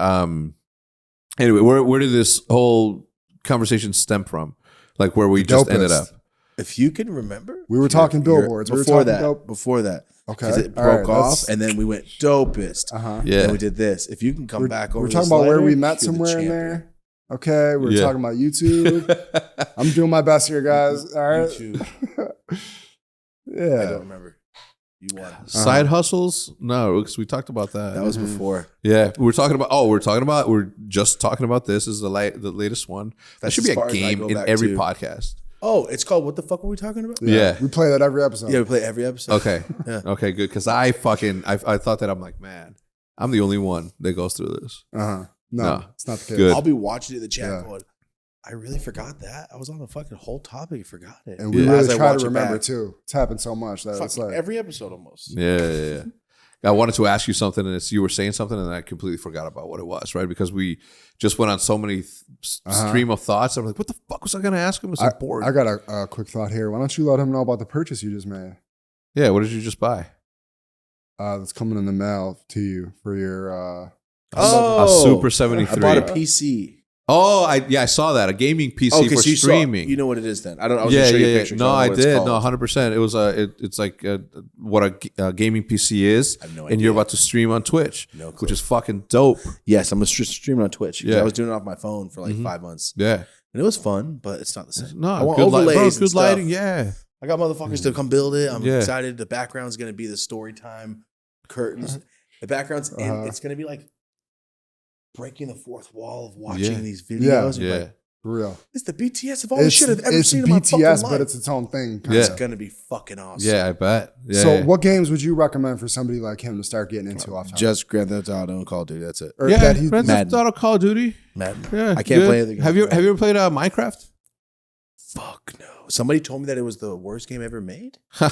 S1: Anyway, where did this whole conversation stem from? Like where we just ended up.
S2: If you can remember,
S3: We were talking billboards. We were
S2: Before
S3: talking
S2: that,
S3: dope.
S2: before that,
S3: Okay.
S2: because it
S3: All right,
S2: broke off,
S3: let's-
S2: and then we went dopest.
S1: Yeah.
S2: And we did this. If you can come back over,
S3: We're talking
S2: this
S3: about where
S2: later,
S3: we met
S2: you're the
S3: somewhere in
S2: champion.
S3: there. Okay. We're
S1: Yeah.
S3: talking about YouTube. I'm doing my best here, guys. All right.
S2: YouTube. I
S3: Yeah.
S2: don't remember. You won.
S1: Side hustles? No, because we talked about that.
S2: That was before.
S1: Yeah, we're just talking about this. This is the latest one. That
S2: That's
S1: should be
S2: as far
S1: a
S2: as I
S1: game
S2: go
S1: in
S2: back
S1: every
S2: to.
S1: podcast.
S2: Oh, it's called What the Fuck Were We Talking About?
S1: Yeah.
S3: We play that every episode.
S2: Yeah, we play every episode.
S1: Okay.
S2: Yeah.
S1: Okay, good. Because I thought that I'm like, man, I'm the only one that goes through this.
S3: No,
S1: No.
S3: it's not the case.
S1: Good.
S2: I'll be watching it in the chat
S3: Yeah.
S2: going, I really forgot that. I was on a fucking whole topic and forgot it.
S3: And we
S1: Yeah.
S3: really
S2: As I
S3: try
S2: watch
S3: to
S2: it
S3: remember
S2: back.
S3: too. It's happened so much that it's
S2: Fucking
S3: like
S2: every episode almost.
S1: Yeah. I wanted to ask you something, and you were saying something, and I completely forgot about what it was, right? Because we just went on so many stream of thoughts. I'm like, what the fuck was I going to ask him? It's so boring.
S3: I got a quick thought here. Why don't you let him know about the purchase you just made?
S1: Yeah, what did you just buy?
S3: That's coming in the mail to you for your.
S1: A Super 73.
S2: I bought a PC.
S1: Oh, I saw that. A gaming PC for
S2: you
S1: streaming.
S2: you know what it is then. I don't know. I was gonna show you a picture.
S1: No,
S2: I
S1: I
S2: don't know what it's
S1: did. No,
S2: called.
S1: 100%. It was it's like what a gaming PC is,
S2: I have no
S1: and you're
S2: idea.
S1: about to stream on Twitch,
S2: No clue.
S1: which is fucking dope.
S2: Yes, I'm streaming on Twitch.
S1: Yeah.
S2: I was doing it off my phone for like 5 months.
S1: Yeah.
S2: And it was fun, but it's not the same.
S1: No,
S2: I want
S1: good light,
S2: overlays
S1: bro.
S2: and
S1: Good
S2: stuff.
S1: lighting. Yeah.
S2: I got motherfuckers to come build it. I'm
S1: Yeah.
S2: excited. The background's going to be the story time curtains. The background's and it's going to be like breaking the fourth wall of watching
S1: Yeah.
S2: these videos.
S1: Yeah.
S2: Like,
S3: For real.
S2: it's the BTS of all the shit I've ever
S3: It's
S2: seen in my fucking
S3: BTS,
S2: life.
S3: but it's its own thing.
S1: Yeah.
S2: It's going to be fucking awesome.
S1: Yeah, I bet. Yeah.
S3: So, what games would you recommend for somebody like him to start getting into off top?
S2: Just Grand Theft Auto and Call of Duty. That's it.
S3: Or
S1: Yeah,
S3: that he-
S1: Grand Theft Auto, Call of Duty.
S2: Madden.
S1: Yeah,
S2: I can't
S1: good.
S2: play anything.
S1: Have you ever played Minecraft?
S2: Fuck no. Somebody told me that it was the worst game ever made.
S1: No,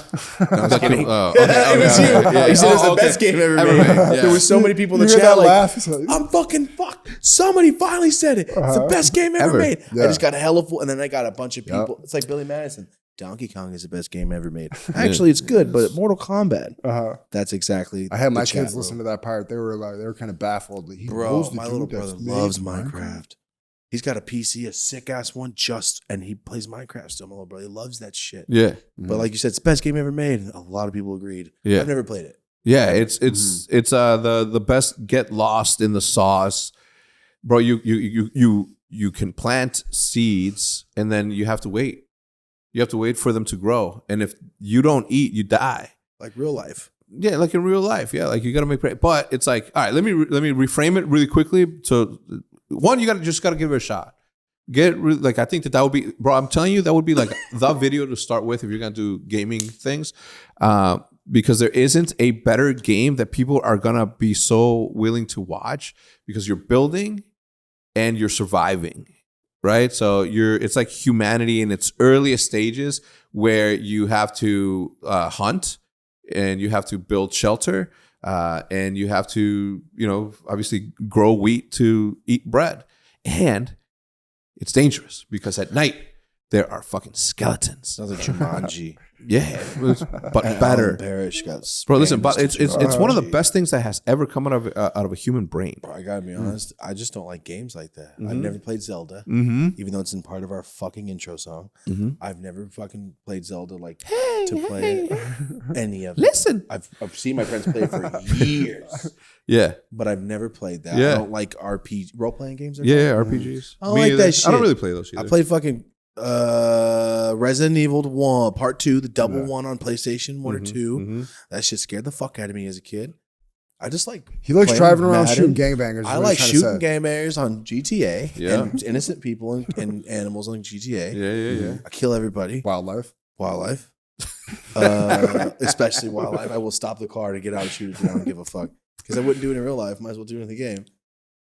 S2: I'm just kidding.
S1: Oh,
S2: It was you.
S1: Yeah.
S2: You said it was
S1: Oh,
S2: the best game ever
S1: Ever
S2: made.
S1: made, yeah.
S2: There was so many people in
S3: You
S2: the
S3: hear
S2: chat
S3: that
S2: like,
S3: laugh? He's like,
S2: I'm fucking fuck. Somebody finally said it. It's the best game ever made.
S3: Yeah.
S2: I just got a hella full, and then I got a bunch of
S3: Yep.
S2: people. It's like Billy Madison. Donkey Kong is the best game ever made. Actually, it's good, but Mortal Kombat. That's exactly.
S3: I had my
S2: the chat
S3: kids listen to that part. They were kind of baffled. He
S2: Bro,
S3: knows the
S2: my
S3: dude
S2: little
S3: that's
S2: brother
S3: made
S2: loves Minecraft. He's got a PC, a sick ass one, and he plays Minecraft still. My little brother, he loves that shit.
S1: Yeah.
S2: But like you said, it's the best game ever made. A lot of people agreed.
S1: Yeah.
S2: I've never played it.
S1: Yeah, it's the best get lost in the sauce. Bro, you can plant seeds and then you have to wait. You have to wait for them to grow. And if you don't eat, you die.
S2: Like real life.
S1: Yeah, like in real life. Yeah, like you got to make. But it's like, all right, let me reframe it really quickly. So, one, you just got to give it a shot. I think that would be, bro. I'm telling you, that would be like the video to start with if you're gonna do gaming things, because there isn't a better game that people are gonna be so willing to watch because you're building and you're surviving. Right, so it's like humanity in its earliest stages where you have to hunt and you have to build shelter and you have to, obviously grow wheat to eat bread. And it's dangerous because at night there are fucking skeletons.
S2: Sounds like Jumanji.
S1: Yeah, but better.
S2: Parrish got
S1: Bro, listen, but it's one of the best things that has ever come out of a human brain.
S2: Bro, I gotta be honest, I just don't like games like that. I've never played Zelda,
S1: Mm-hmm.
S2: even though it's in part of our fucking intro song.
S1: Mm-hmm.
S2: I've never fucking played Zelda to play any of it.
S1: Listen,
S2: I've seen my friends play it for years.
S1: Yeah,
S2: but I've never played that.
S1: Yeah.
S2: I don't like role playing games.
S1: Yeah, RPGs.
S2: I don't like that shit.
S1: I don't really play those either.
S2: I played fucking Resident Evil 1 Part 2, the double one on PlayStation 1 or 2.
S1: Mm-hmm.
S2: That shit scared the fuck out of me as a kid. I just like
S3: he likes driving around
S2: Madden.
S3: shooting gangbangers.
S2: I like shooting gangbangers on GTA and innocent people and animals on GTA.
S1: Yeah.
S2: I kill everybody.
S3: Wildlife.
S2: Especially wildlife. I will stop the car to get out and shoot it down and give a fuck. Because I wouldn't do it in real life. Might as well do it in the game.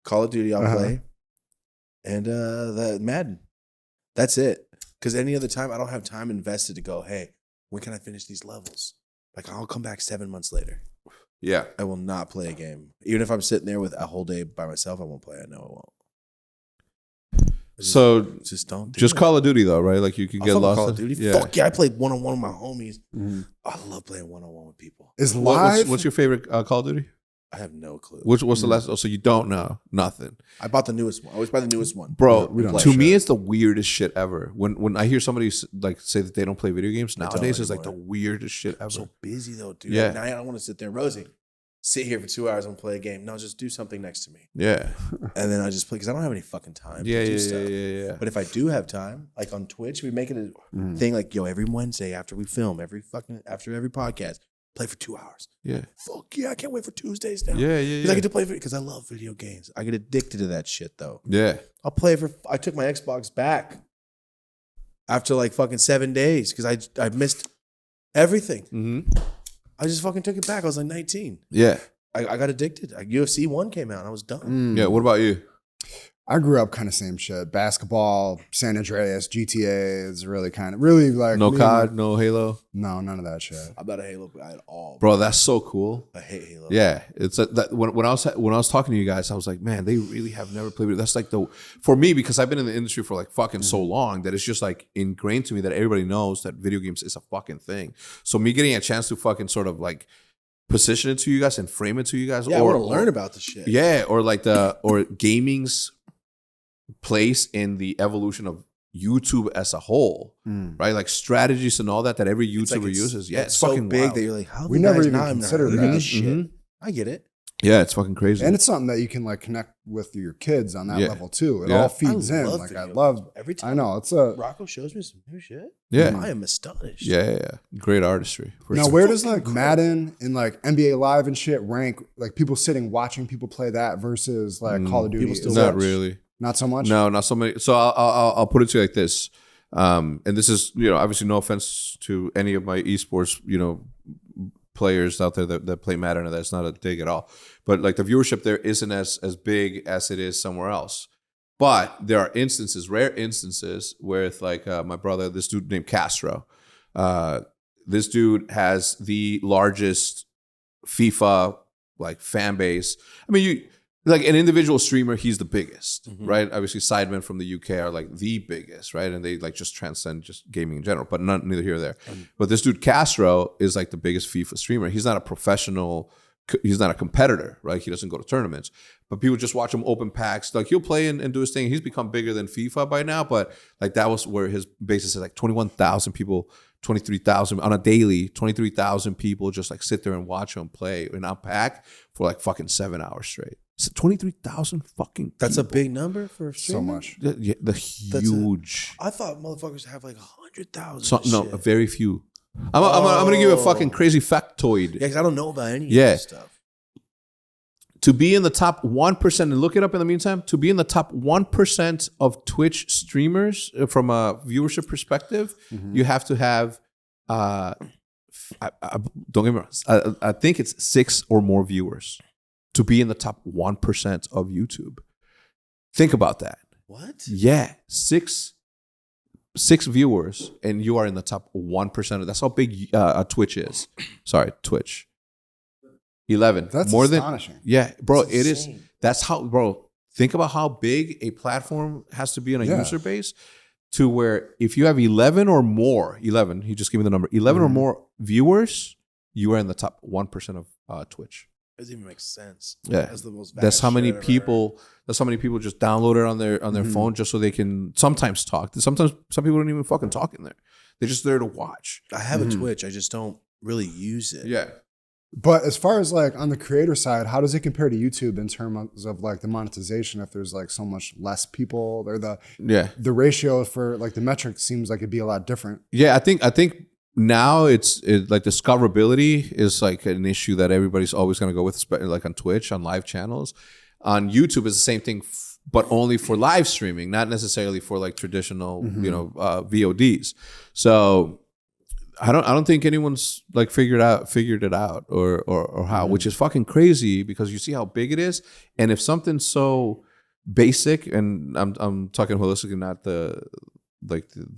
S2: Call of Duty I'll play. And the Madden. That's it. Because any other time, I don't have time invested to go, hey, when can I finish these levels? Like, I'll come back 7 months later.
S1: Yeah.
S2: I will not play a game. Even if I'm sitting there with a whole day by myself, I won't play. I know I won't. Just don't do it.
S1: Call of Duty, though, right? Like, you can get lost.
S2: Call of Duty.
S1: Yeah.
S2: Fuck yeah, I played one-on-one with my homies. Mm-hmm. I love playing one-on-one with people.
S3: Is live?
S1: What's your favorite Call of Duty?
S2: I have no clue.
S1: What's the last? Oh, so you don't know nothing.
S2: I bought the newest one. I always buy the newest one.
S1: Bro, to me, it's the weirdest shit ever. When I hear somebody like say that they don't play video games nowadays, it's like the weirdest shit ever.
S2: I'm so busy though, dude.
S1: Yeah.
S2: At night, I don't want to sit there, Rosie. Sit here for 2 hours and play a game. No, just do something next to me.
S1: Yeah.
S2: And then I just play because I don't have any fucking time.
S1: Yeah.
S2: But if I do have time, like on Twitch, we make it a thing. Like every Wednesday after we film, after every podcast. Play for 2 hours.
S1: Yeah.
S2: Fuck yeah, I can't wait for Tuesdays now.
S1: Yeah.
S2: Because I get to play because I love video games. I get addicted to that shit though.
S1: Yeah.
S2: I'll play I took my Xbox back after like fucking 7 days because I missed everything.
S1: Mm-hmm.
S2: I just fucking took it back. I was like 19.
S1: Yeah.
S2: I got addicted. UFC 1 came out and I was done.
S1: Yeah. What about you?
S3: I grew up kind of same shit. Basketball, San Andreas, GTA is really like
S1: no COD, no Halo.
S3: No, none of that shit.
S2: I'm not a Halo guy at all.
S1: Bro, that's so cool.
S2: I hate Halo.
S1: Yeah, it's that when I was talking to you guys, I was like, man, they really have never played it. That's like for me because I've been in the industry for like fucking so long that it's just like ingrained to me that everybody knows that video games is a fucking thing. So me getting a chance to fucking sort of like position it to you guys and frame it to you guys,
S2: I want to learn about the shit.
S1: Yeah, or like gaming's place in the evolution of YouTube as a whole, right? Like strategies and all that every YouTuber uses. Yeah, it's
S2: so
S1: fucking
S2: big
S1: wild.
S2: that you're like, how
S3: we never even considered that
S2: this shit. I get it.
S1: Yeah, it's fucking crazy.
S3: And it's something that you can like connect with your kids on that level too. It
S1: Yeah.
S3: all feeds in. Like I love
S2: every time.
S3: I know it's a
S2: Rocco shows me some new shit.
S1: Yeah.
S2: I am astonished.
S1: Yeah. Great artistry.
S3: now. Where does like Madden and like NBA Live and shit rank? Like people sitting watching people play that versus like Call of Duty.
S2: People still
S3: Is
S1: Not
S3: that-
S1: really.
S3: Not so much.
S1: No, not so many. So I'll put it to you like this, and this is obviously no offense to any of my esports players out there that play Madden. That's not a dig at all, but like the viewership there isn't as big as it is somewhere else. But there are rare instances where it's like my brother, this dude named Castro. This dude has the largest FIFA like fan base. I mean, like an individual streamer, he's the biggest, right? Obviously, Sidemen from the UK are like the biggest, right? And they like just transcend just gaming in general, but neither here or there. But this dude Castro is like the biggest FIFA streamer. He's not a professional, he's not a competitor, right? He doesn't go to tournaments, but people just watch him open packs. Like he'll play and do his thing. He's become bigger than FIFA by now, but like that was where his basis is like 21,000 people, 23,000 on a daily, 23,000 people just like sit there and watch him play and unpack for like fucking 7 hours straight. So 23,000 fucking people.
S2: That's a big number for a
S3: so much.
S1: The huge.
S2: I thought motherfuckers have like 100,000.
S1: So, no, very few. I'm gonna give you a fucking crazy factoid.
S2: Yeah, because I don't know about any of
S1: Yeah.
S2: this stuff.
S1: To be in the top 1%, and look it up in the meantime, to be in the top 1% of Twitch streamers from a viewership perspective, you have to have, don't get me wrong, I think it's 6 or more viewers to be in the top 1% of YouTube. Think about that.
S2: What?
S1: Yeah, six viewers, and you are in the top 1%. That's how big Twitch is. Sorry, Twitch. 11.
S3: That's
S1: more
S3: astonishing.
S1: than yeah, bro.
S2: That's
S1: it is.
S2: insane.
S1: That's how, bro. Think about how big a platform has to be on a
S3: Yeah.
S1: user base to where if you have 11 or more, 11. He just gave me the number. 11 or more viewers, you are in the top 1% of Twitch.
S2: Doesn't even make sense.
S1: Yeah,
S2: That's the most.
S1: that's how
S2: vast
S1: many
S2: shit I've ever
S1: people. That's how many people just download it on their phone just so they can sometimes talk. Sometimes some people don't even fucking talk in there. They're just there to watch.
S2: heard. I have a Twitch. I just don't really use it.
S1: Yeah.
S3: But as far as like on the creator side, how does it compare to YouTube in terms of like the monetization? If there's like so much less people, or the ratio for like the metric seems like it'd be a lot different.
S1: Yeah, I think now it's like discoverability is like an issue that everybody's always going to go with, like on Twitch, on live channels. On YouTube is the same thing, but only for live streaming, not necessarily for like traditional, VODs. So I don't think anyone's like figured it out or how, which is fucking crazy because you see how big it is, and if something so basic, and I'm talking holistically, not the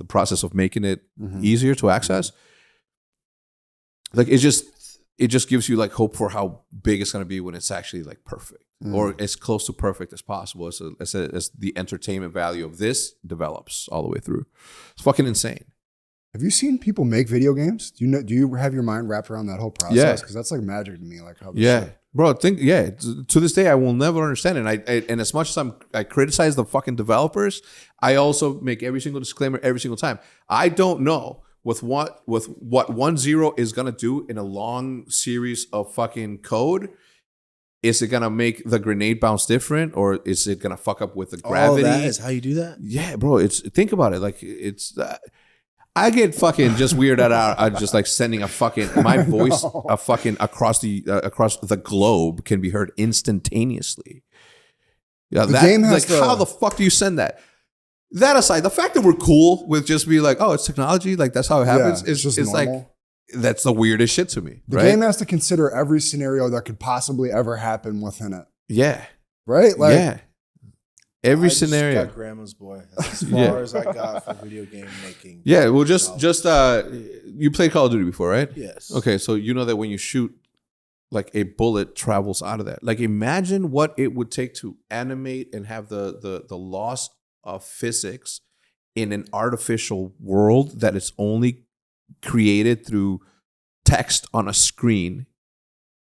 S1: process of making it easier to access. Like it just gives you like hope for how big it's gonna be when it's actually like perfect or as close to perfect as possible as the entertainment value of this develops all the way through. It's fucking insane.
S3: Have you seen people make video games? Do you have your mind wrapped around that whole process?
S1: Yeah.
S3: Because that's like magic to me. Like how this shit-
S1: Bro, to this day I will never understand it. And as much as I criticize the fucking developers, I also make every single disclaimer every single time. I don't know with what 1.0 is gonna do in a long series of fucking code. Is it gonna make the grenade bounce different, or is it gonna fuck up with the gravity?
S2: Oh, that is how you do that?
S1: Yeah, bro. Think about it. Like I get fucking just weirded out. I just like sending my voice across the globe can be heard instantaneously. Yeah,
S3: The game has
S1: how the fuck do you send that? That aside, the fact that we're cool with just being like, oh, it's technology, like that's how it happens.
S3: it's just
S1: it's like
S3: normal.
S1: that's the weirdest shit to me.
S3: The
S1: right?
S3: game has to consider every scenario that could possibly ever happen within it.
S1: Yeah.
S3: Right? Like
S1: Yeah. Every
S2: I just
S1: scenario.
S2: got grandma's boy. That's as far as I got for video game making.
S1: Yeah, well, just you played Call of Duty before, right?
S2: Yes.
S1: Okay, so you know that when you shoot, like a bullet travels out of that. Like imagine what it would take to animate and have the loss of physics in an artificial world that is only created through text on a screen.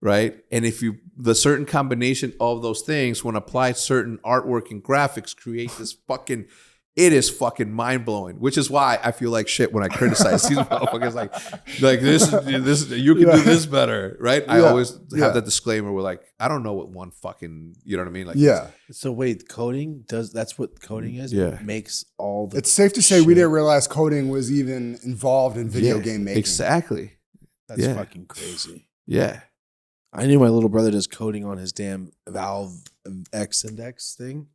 S1: Right. And if the certain combination of those things, when applied certain artwork and graphics, create this it is fucking mind blowing, which is why I feel like shit when I criticize these motherfuckers. Like this, you can do this better. Right. I always have that disclaimer where like, I don't know what one fucking, you know what I mean? Like,
S2: So wait, coding that's what coding is?
S1: Yeah.
S2: It makes all the
S3: it's safe to say
S2: shit.
S3: we didn't realize coding was even involved in video
S1: Yeah,
S3: game making.
S1: Exactly.
S2: That's
S1: Yeah.
S2: fucking crazy.
S1: Yeah.
S2: I knew my little brother does coding on his damn Valve X index thing.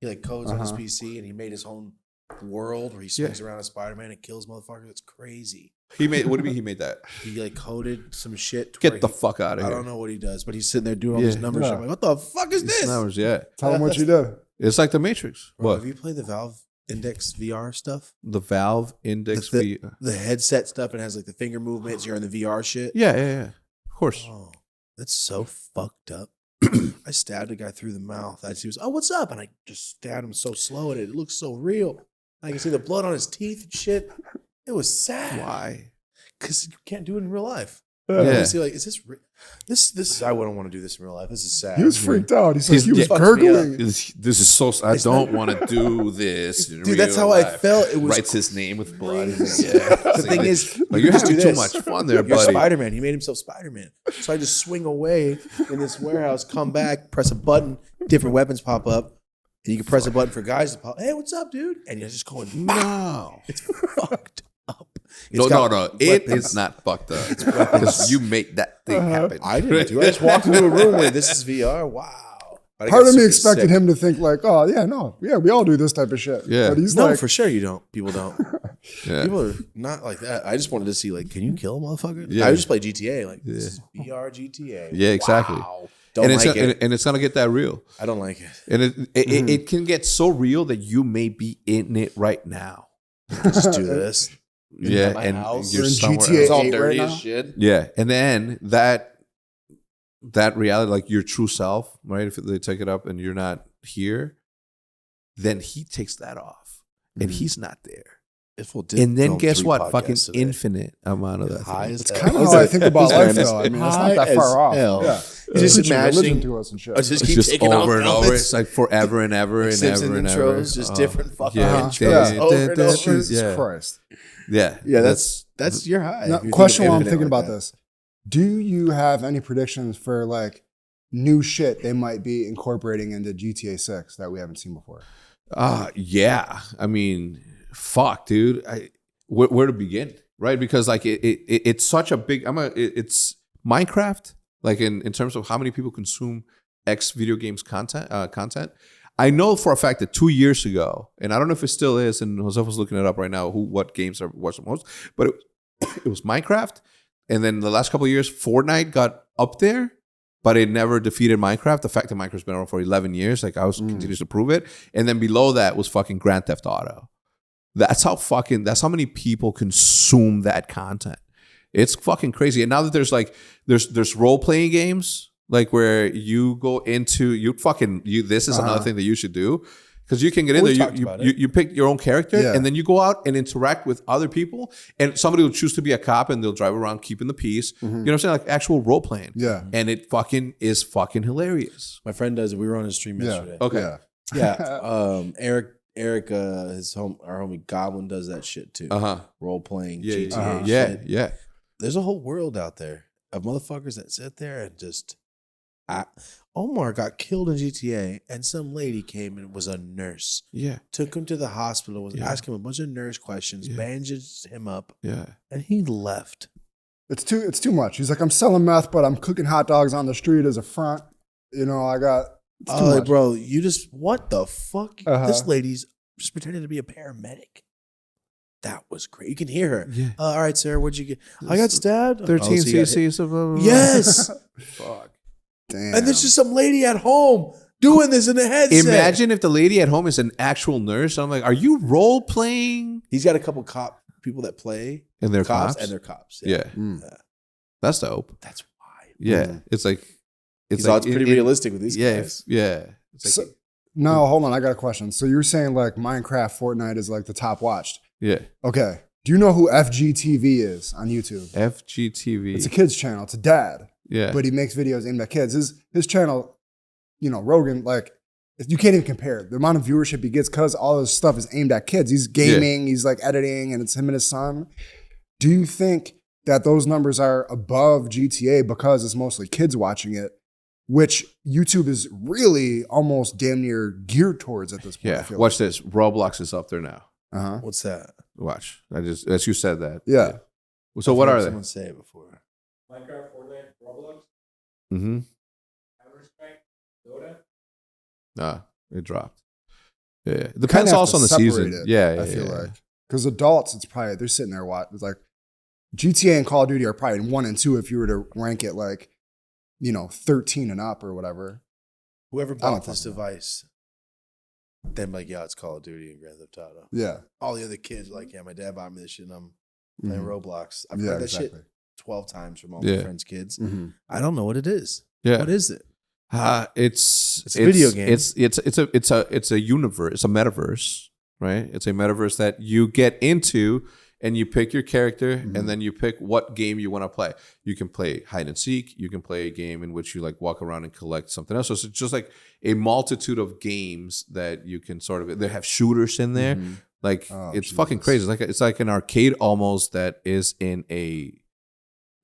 S2: He like codes on his PC and he made his own world where he swings around as Spider-Man and kills motherfuckers. It's crazy.
S1: What do you mean he made that?
S2: He like coded some shit. to
S1: Get
S2: where
S1: the
S2: he-
S1: fuck out of
S2: I
S1: here.
S2: don't know what he does, but he's sitting there doing all these numbers.
S3: Yeah.
S2: I'm like, what the fuck is
S1: These
S2: this?
S1: numbers, yeah.
S3: Tell them what you did.
S1: It's like the Matrix.
S2: Bro,
S1: What?
S2: have you played the Valve Index VR stuff?
S1: The Valve Index
S2: the,
S1: V.
S2: the headset stuff and has like the finger movements. You're in the VR shit.
S1: Yeah. Of course.
S2: Oh, that's so fucked up. I stabbed a guy through the mouth. He was, oh, what's up? And I just stabbed him so slow and it looks so real. I can see the blood on his teeth and shit. It was sad.
S1: Why?
S2: Because you can't do it in real life.
S1: Yeah.
S2: You see, like, is this this? I wouldn't want to do this in real life. This is sad.
S3: He was freaked out. He said he was
S2: fucked me up.
S3: gurgling.
S1: This is so. I don't want to do this. In
S2: Dude, that's
S1: real
S2: how I
S1: life.
S2: felt. It was
S1: Writes his name with blood.
S2: crazy.
S1: Yeah.
S2: The thing is,
S1: like,
S2: you
S1: you're
S2: just do
S1: having too
S2: this.
S1: much fun there,
S2: You're
S1: buddy.
S2: Spider-Man. He made himself Spider-Man. So I just swing away in this warehouse, come back, press a button, different weapons pop up. And you can press a button for guys to pop. Hey, what's up, dude? And you're just going,
S1: No.
S2: it's fucked up.
S1: No. It is not fucked up. Because you made that thing happen.
S2: I didn't do it. I just walked into a room where this is VR. Wow.
S3: Part of me expected him to think like, oh yeah, we all do this type of shit.
S1: Yeah.
S3: But he's
S2: No,
S3: like,
S2: for sure you don't. People don't.
S1: Yeah.
S2: People are not like that. I just wanted to see like, can you kill a motherfucker?
S1: Yeah.
S2: I would just play GTA. Like this is VR GTA.
S1: Yeah, exactly.
S2: Wow. Don't
S1: And
S2: like it.
S1: and it's gonna get that real.
S2: I don't like it.
S1: And it can get so real that you may be in it right now.
S2: Just do this.
S1: Yeah,
S2: my
S1: and
S2: house.
S1: you're
S3: We're in
S1: somewhere
S3: GTA
S1: else.
S2: all
S3: 8
S2: dirty
S3: right
S2: as
S3: now?
S2: shit.
S1: Yeah, and then that reality, like your true self, right? If they take it up and you're not here, then he takes that off, and he's not there. And then guess what? Fucking infinite amount of that.
S2: High as
S3: it's
S2: hell.
S3: kind of how I think about life,
S2: This
S3: though. I mean, it's
S2: high
S3: not that
S2: as
S3: far off.
S2: hell.
S3: Yeah.
S2: He's just
S3: Preaching
S2: imagining
S3: religion to us and shit.
S2: Just
S1: It's
S2: keep
S1: just
S2: taking out
S1: over and over.
S2: helmets.
S1: It's like forever and ever and
S2: Simpson
S1: ever and ever.
S2: intros, just different fucking
S1: yeah.
S2: intros.
S3: Yeah.
S2: Over and over.
S3: Jesus
S1: Yeah.
S3: Christ.
S1: Yeah,
S2: Yeah, that's your high.
S3: Now,
S2: if you
S3: question
S2: think
S3: while
S2: of
S3: I'm
S2: infinite
S3: thinking
S2: like
S3: about
S2: that.
S3: this. Do you have any predictions for like new shit they might be incorporating into GTA 6 that we haven't seen before?
S1: Yeah. I mean, fuck, dude. Where to begin, right? Because like it's such a big. It's Minecraft. Like in terms of how many people consume X video games content. I know for a fact that 2 years ago, and I don't know if it still is, and Jose was looking it up right now, what games are watched the most, but it was Minecraft, and then the last couple of years, Fortnite got up there, but it never defeated Minecraft. The fact that Minecraft's been around for 11 years, like I was continues to prove it, and then below that was fucking Grand Theft Auto. That's how many people consume that content. It's fucking crazy. And now that there's role playing games, like where you go into this is another thing that you should do, because you can get in there. You pick your own character, and then you go out and interact with other people, and somebody will choose to be a cop and they'll drive around keeping the peace. You know what I'm saying? Like actual role playing.
S3: Yeah.
S1: And it fucking is fucking hilarious.
S2: My friend does it. We were on his stream yesterday.
S1: Okay.
S3: Yeah.
S2: Eric, our homie Goblin does that shit too. Role playing, GTA shit.
S1: Yeah.
S2: There's a whole world out there of motherfuckers that sit there and just. Omar got killed in GTA, and some lady came and was a nurse.
S1: Yeah.
S2: Took him to the hospital, was asking him a bunch of nurse questions, bandaged him up, and he left.
S3: It's too much. He's like, I'm selling meth, but I'm cooking hot dogs on the street as a front. You know, it's too much.
S2: Bro, you just, what the fuck? This lady's just pretending to be a paramedic. That was great. You can hear her. Yeah. All right, sir, what'd you get? I got stabbed.
S1: 13 cc's of
S2: Yes.
S1: Fuck.
S3: Damn.
S2: And there's just some lady at home doing this in the headset.
S1: Imagine if the lady at home is an actual nurse. I'm like, are you role playing?
S2: He's got a couple cop people that play.
S1: And they're cops?
S2: And they're cops.
S1: Yeah. That's dope.
S2: That's why.
S1: Yeah. It's like,
S2: it's pretty realistic with these guys.
S1: Yeah. It's like,
S3: no, hold on. I got a question. So you're saying like Minecraft, Fortnite is like the top watched.
S1: Yeah.
S3: Okay. Do you know who FGTV is on YouTube?
S1: FGTV.
S3: It's a kids channel. It's a dad.
S1: Yeah.
S3: But he makes videos aimed at kids. His channel, you know, Rogan, like, you can't even compare the amount of viewership he gets because all his stuff is aimed at kids. He's gaming, he's like editing, and it's him and his son. Do you think that those numbers are above GTA because it's mostly kids watching it, which YouTube is really almost damn near geared towards at this point?
S1: Yeah. Watch this. Roblox is up there now.
S2: What's that?
S1: Watch. As you said that.
S3: Yeah.
S1: So what are they?
S2: Someone say it before.
S4: Minecraft, Fortnite, Roblox.
S1: Mm-hmm.
S4: Counter-Strike, Dota.
S1: Nah, it dropped. Yeah. It depends also on the season. I
S3: feel like. Because adults, it's probably, they're sitting there watching. It's like GTA and Call of Duty are probably 1 and 2 if you were to rank it like, 13 and up or whatever.
S2: Whoever bought this device, then like, it's Call of Duty and Grand Theft Auto.
S3: Yeah.
S2: All the other kids are like, my dad bought me this shit and I'm playing Roblox. I've heard that shit 12 times from all my friends' kids. I don't know what it is.
S1: Yeah.
S2: What is it?
S1: It's
S2: a video game.
S1: It's a universe. It's a metaverse, right? It's a metaverse that you get into, and you pick your character, and then you pick what game you want to play. You can play hide and seek. You can play a game in which you like walk around and collect something else. So it's just like a multitude of games that you can sort of. They have shooters in there. Like it's fucking crazy. It's like an arcade almost that is in a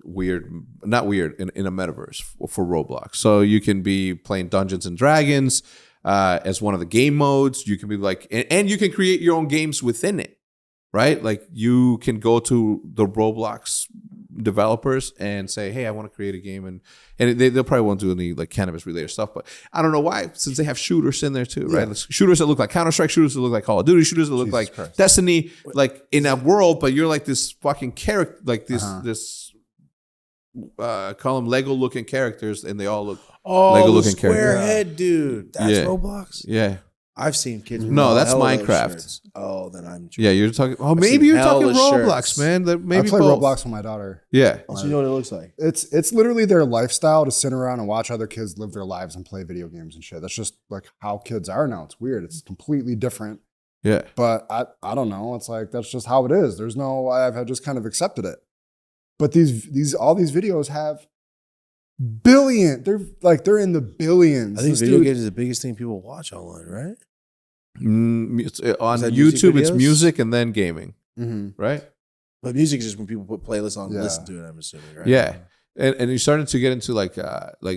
S1: not weird in a metaverse for Roblox. So you can be playing Dungeons and Dragons as one of the game modes. You can be like, and you can create your own games within it. right? Like you can go to the Roblox developers and say, hey, I want to create a game, and they'll probably won't do any like cannabis related stuff, but I don't know why, since they have shooters in there too, right? Shooters that look like Counter-Strike, shooters that look like Call of Duty, shooters that look like
S3: Christ.
S1: Destiny, like in that world, but you're like this fucking character, like this call them Lego looking characters, and they all look Lego
S2: the
S1: looking
S2: square
S1: characters.
S2: head dude. That's
S1: Yeah.
S2: Roblox.
S1: Yeah.
S2: I've seen kids.
S1: No,
S2: with
S1: that's
S2: hell of those
S1: Minecraft.
S2: shirts. Oh, then I'm.
S1: Yeah, you're talking. Oh,
S2: I've
S1: maybe
S2: seen
S1: you're talking
S2: hella
S1: Roblox,
S2: shirts.
S1: man. That maybe
S3: I play
S1: both.
S3: Roblox with my daughter.
S1: Yeah.
S2: So you know what it looks like.
S3: It's literally their lifestyle to sit around and watch other kids live their lives and play video games and shit. That's just like how kids are now. It's weird. It's completely different.
S1: Yeah.
S3: But I don't know. It's like that's just how it is. There's no. I've just kind of accepted it. But all these videos have billion. They're in the billions.
S2: I think
S3: This
S2: video
S3: dude-
S2: games is the biggest thing people watch online, right?
S1: On
S2: Is that music
S1: YouTube, it's
S2: videos?
S1: music and then gaming,
S3: Mhm.
S1: right?
S2: But music is just when people put playlists on and
S3: Yeah.
S2: listen to it. I'm assuming, right?
S1: Yeah. And you're starting to get into like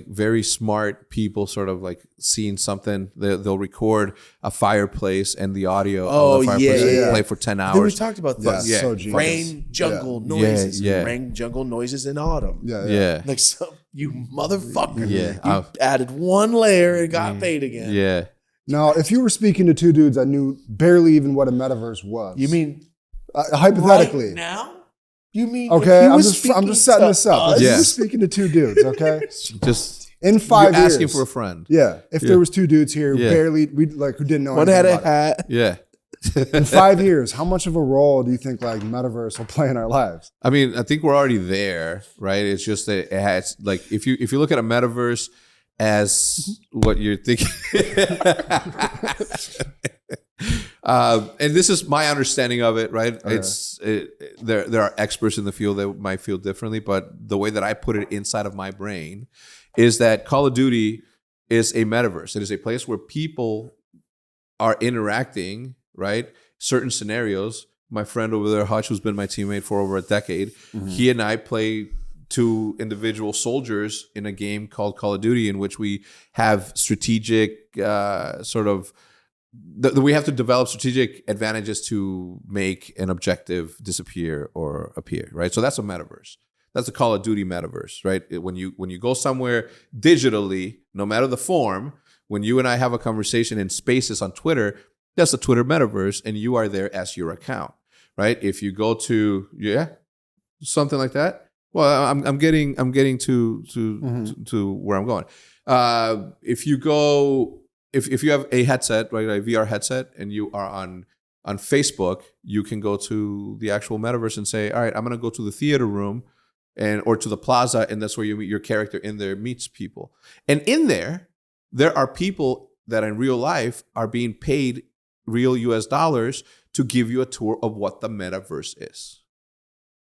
S1: very smart people sort of like seeing something. They'll record a fireplace and the audio
S2: Oh,
S1: of the fireplace
S2: yeah,
S1: and
S3: yeah.
S1: play for 10
S2: I think we
S1: hours.
S2: talked about
S3: Yeah,
S2: this.
S1: Yeah.
S3: so genius.
S2: Rain, jungle
S3: Yeah.
S2: noises.
S1: Yeah.
S2: Rain, jungle noises in autumn.
S3: Yeah.
S1: Yeah.
S2: Like, so, you motherfucker.
S1: Yeah.
S2: You added one layer and got paid again.
S1: Yeah.
S3: Now, if you were speaking to two dudes that knew barely even what a metaverse was,
S2: You mean
S3: hypothetically?
S2: right now? You mean
S3: Okay,
S2: if you
S3: I'm
S2: was
S3: just
S2: speaking
S3: setting
S2: to
S3: this up.
S2: us?
S3: If
S1: Yeah.
S3: you were speaking to two dudes, okay,
S1: Just
S3: in 5
S1: you're
S3: years,
S1: asking for a friend.
S3: yeah. If
S1: Yeah.
S3: there was two dudes here,
S1: Yeah.
S3: barely who didn't know
S2: One
S3: anything
S2: had a
S3: about
S2: hat.
S1: Yeah.
S3: it. In 5 years, how much of a role do you think like metaverse will play in our lives?
S1: I mean, I think we're already there, right? It's just that it has like if you look at a metaverse as what you're thinking, and this is my understanding of it, right?
S3: Okay.
S1: There are experts in the field that might feel differently, but the way that I put it inside of my brain is that Call of Duty is a metaverse. It is a place where people are interacting, right? Certain scenarios. My friend over there, Hutch, who's been my teammate for over a decade, he and I play two individual soldiers in a game called Call of Duty, in which we have strategic we have to develop strategic advantages to make an objective disappear or appear, right? So that's a metaverse. That's a Call of Duty metaverse, right? When you go somewhere digitally, no matter the form, when you and I have a conversation in Spaces on Twitter, that's the Twitter metaverse, and you are there as your account, right? If you go to something like that. Well, I'm getting to where I'm going. If you have a headset, right, a VR headset, and you are on Facebook, you can go to the actual metaverse and say, all right, I'm going to go to the theater room or to the plaza, and that's where you meet your character in there meets people. And in there are people that in real life are being paid real US dollars to give you a tour of what the metaverse is.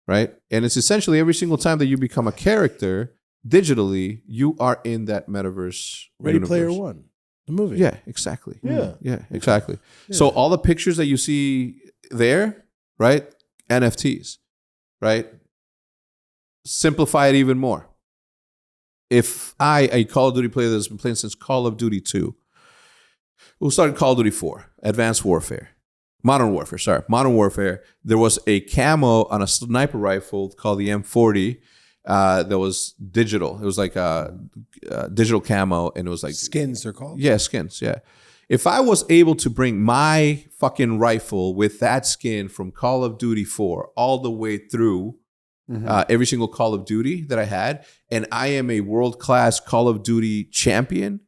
S1: Right? And it's essentially every single time that you become a character digitally, you are in that metaverse.
S2: Ready
S1: universe.
S2: Player One, the movie.
S1: Yeah, exactly.
S2: Yeah.
S1: Yeah, exactly. So all the pictures that you see there, right? NFTs, right? Simplify it even more. If a Call of Duty player that's been playing since Call of Duty 2, we'll start in Call of Duty 4, Advanced Warfare. Modern Warfare. There was a camo on a sniper rifle called the M40 that was digital. It was like a digital camo, and it was like
S2: Skins, they're called.
S1: Yeah, skins. Yeah. If I was able to bring my fucking rifle with that skin from Call of Duty 4 all the way through every single Call of Duty that I had, and I am a world-class Call of Duty champion,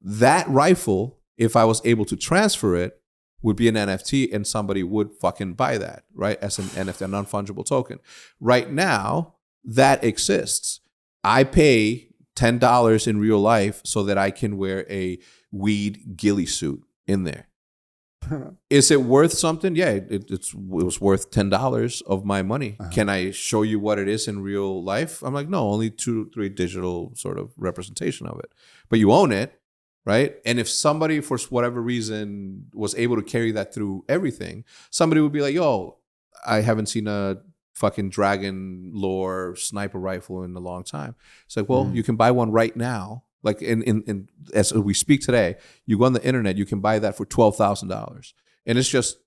S1: that rifle, if I was able to transfer it, would be an NFT, and somebody would fucking buy that, right? As an NFT, a non-fungible token. Right now, that exists. I pay $10 in real life so that I can wear a weed ghillie suit in there. Is it worth something? Yeah, it was worth $10 of my money. Can I show you what it is in real life? I'm like, no, only 2-3 digital sort of representation of it. But you own it. Right. And if somebody, for whatever reason, was able to carry that through everything, somebody would be like, yo, I haven't seen a fucking dragon lore sniper rifle in a long time. It's like, well, you can buy one right now. Like in as we speak today, you go on the internet, you can buy that for $12,000. And it's just